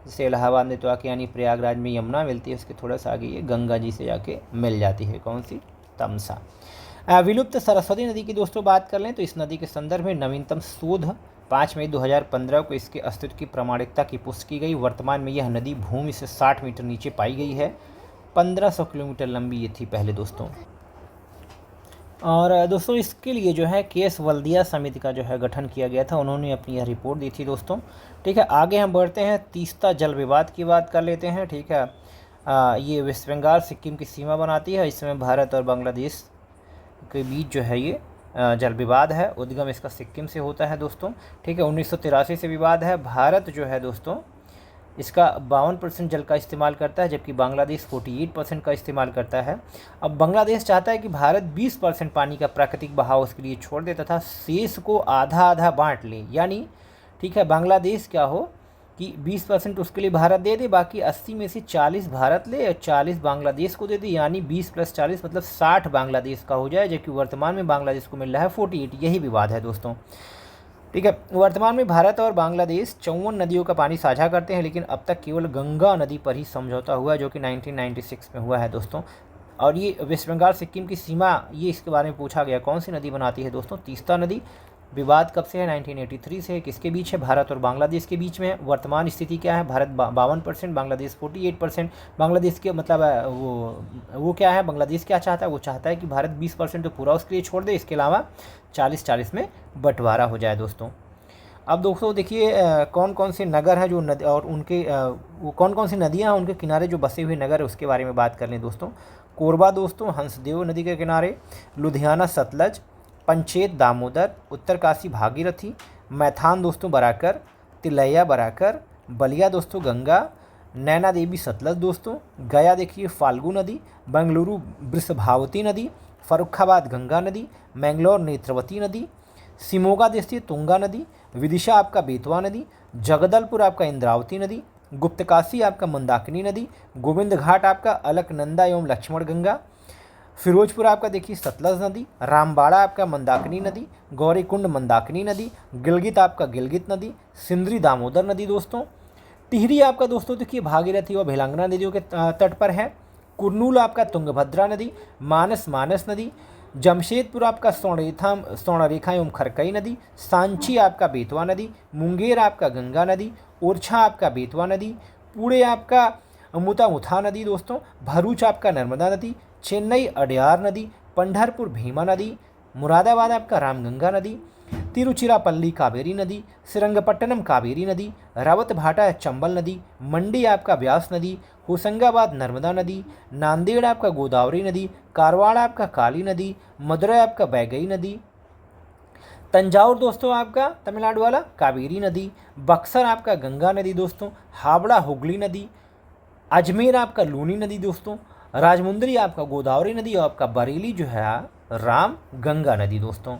जैसे इलाहाबाद में तो आके यानी प्रयागराज में यमुना मिलती है, उसके थोड़ा सा आगे ये गंगा जी से जाके मिल जाती है, कौन सी, तमसा। विलुप्त सरस्वती नदी की दोस्तों बात कर लें तो इस नदी के संदर्भ में नवीनतम शोध 5 मई 2015 को इसके अस्तित्व की प्रामाणिकता की पुष्टि की गई। वर्तमान में यह नदी भूमि से 60 मीटर नीचे पाई गई है, 1500 किलोमीटर लंबी ये थी पहले दोस्तों। और दोस्तों इसके लिए जो है केस वल्दिया समिति का जो है गठन किया गया था, उन्होंने अपनी यह रिपोर्ट दी थी दोस्तों, ठीक है। आगे हम बढ़ते हैं, तीस्ता जल विवाद की बात कर लेते हैं, ठीक है। ये वेस्ट बंगाल सिक्किम की सीमा बनाती है, इसमें भारत और बांग्लादेश के बीच जो है ये जल विवाद है। उद्गम इसका सिक्किम से होता है दोस्तों, ठीक है। 1983 से विवाद है। भारत जो है दोस्तों इसका 52% जल का इस्तेमाल करता है जबकि बांग्लादेश 48% का इस्तेमाल करता है। अब बांग्लादेश चाहता है कि भारत 20% पानी का प्राकृतिक बहाव उसके लिए छोड़ दे तथा शेष को आधा आधा बांट ले, यानी ठीक है बांग्लादेश क्या हो कि 20% उसके लिए भारत दे दे, बाकी 80 में से 40 भारत ले और 40 बांग्लादेश को दे दे, यानी 20 + 40 मतलब 60 बांग्लादेश का हो जाए, जबकि वर्तमान में बांग्लादेश को मिल रहा है 48। यही विवाद है दोस्तों। ठीक है, वर्तमान में भारत और बांग्लादेश 54 नदियों का पानी साझा करते हैं, लेकिन अब तक केवल गंगा नदी पर ही समझौता हुआ है, जो कि 1996 में हुआ है दोस्तों। और ये वेस्ट बंगाल सिक्किम की सीमा, ये इसके बारे में पूछा गया, कौन सी नदी बनाती है दोस्तों? तीस्ता नदी। विवाद कब से है? 1983 से है। किसके बीच है? भारत और बांग्लादेश के बीच में है। वर्तमान स्थिति क्या है? भारत 52%, बांग्लादेश 48%। बांग्लादेश के मतलब वो क्या है, बांग्लादेश क्या चाहता है? वो चाहता है कि भारत 20% तो पूरा उसके लिए छोड़ दे, इसके अलावा 40-40 में बंटवारा हो जाए दोस्तों। अब दोस्तों देखिए कौन कौन से नगर हैं जो नदी और उनके वो कौन कौन सी नदियाँ हैं उनके किनारे जो बसे हुए नगर है, उसके बारे में बात कर लें दोस्तों। कोरबा दोस्तों हंसदेव नदी के किनारे, लुधियाना सतलज, पंचेत दामोदर, उत्तरकाशी भागीरथी, मैथान दोस्तों बराकर, तिलैया बराकर, बलिया दोस्तों गंगा, नैना देवी सतलज दोस्तों, गया देखिए फाल्गु नदी, बेंगलुरु वृषभावती नदी, फर्रुखाबाद गंगा नदी, मैंगलोर नेत्रवती नदी, शिमोगा देखिए तुंगा नदी, विदिशा आपका बेतवा नदी, जगदलपुर आपका इंद्रावती नदी, गुप्तकाशी आपका मंदाकिनी नदी, गोविंद घाट आपका अलकनंदा एवं लक्ष्मण गंगा, फिरोजपुर आपका देखिए सतलज नदी, रामबाड़ा आपका मंदाकिनी नदी, गौरीकुंड मंदाकिनी नदी, गिलगित आपका गिलगित नदी, सिंदरी दामोदर नदी दोस्तों, टिहरी आपका दोस्तों देखिए भागीरथी व भेलांगना नदियों के तट पर है, कुर्नूल आपका तुंगभद्रा नदी, मानस नदी, जमशेदपुर आपका स्वर्णरेखा एवं खरकई नदी, सांची आपका बेतवा नदी, मुंगेर आपका गंगा नदी, ओरछा आपका बेतवा नदी, पुणे आपका मुथा नदी दोस्तों, भरूच आपका नर्मदा नदी, चेन्नई अडयार नदी, पंढरपुर भीमा नदी, मुरादाबाद आपका रामगंगा नदी, तिरुचिरापल्ली कावेरी नदी, श्रीरंगपट्टनम कावेरी नदी, रावतभाटा चंबल नदी, मंडी आपका व्यास नदी, होशंगाबाद नर्मदा नदी, नांदेड़ आपका गोदावरी नदी, कारवाड़ आपका काली नदी, मदुरई आपका बैगई नदी, तंजाउर दोस्तों आपका तमिलनाडु वाला कावेरी नदी, बक्सर आपका गंगा नदी दोस्तों, हावड़ा हुगली नदी, अजमेर आपका लूनी नदी दोस्तों, राजमुंदरी आपका गोदावरी नदी और आपका बरेली जो है राम गंगा नदी दोस्तों।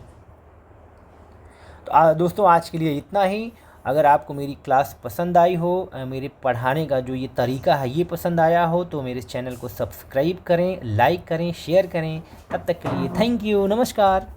तो दोस्तों आज के लिए इतना ही। अगर आपको मेरी क्लास पसंद आई हो, मेरे पढ़ाने का जो ये तरीका है ये पसंद आया हो, तो मेरे चैनल को सब्सक्राइब करें, लाइक करें, शेयर करें। तब तक के लिए थैंक यू, नमस्कार।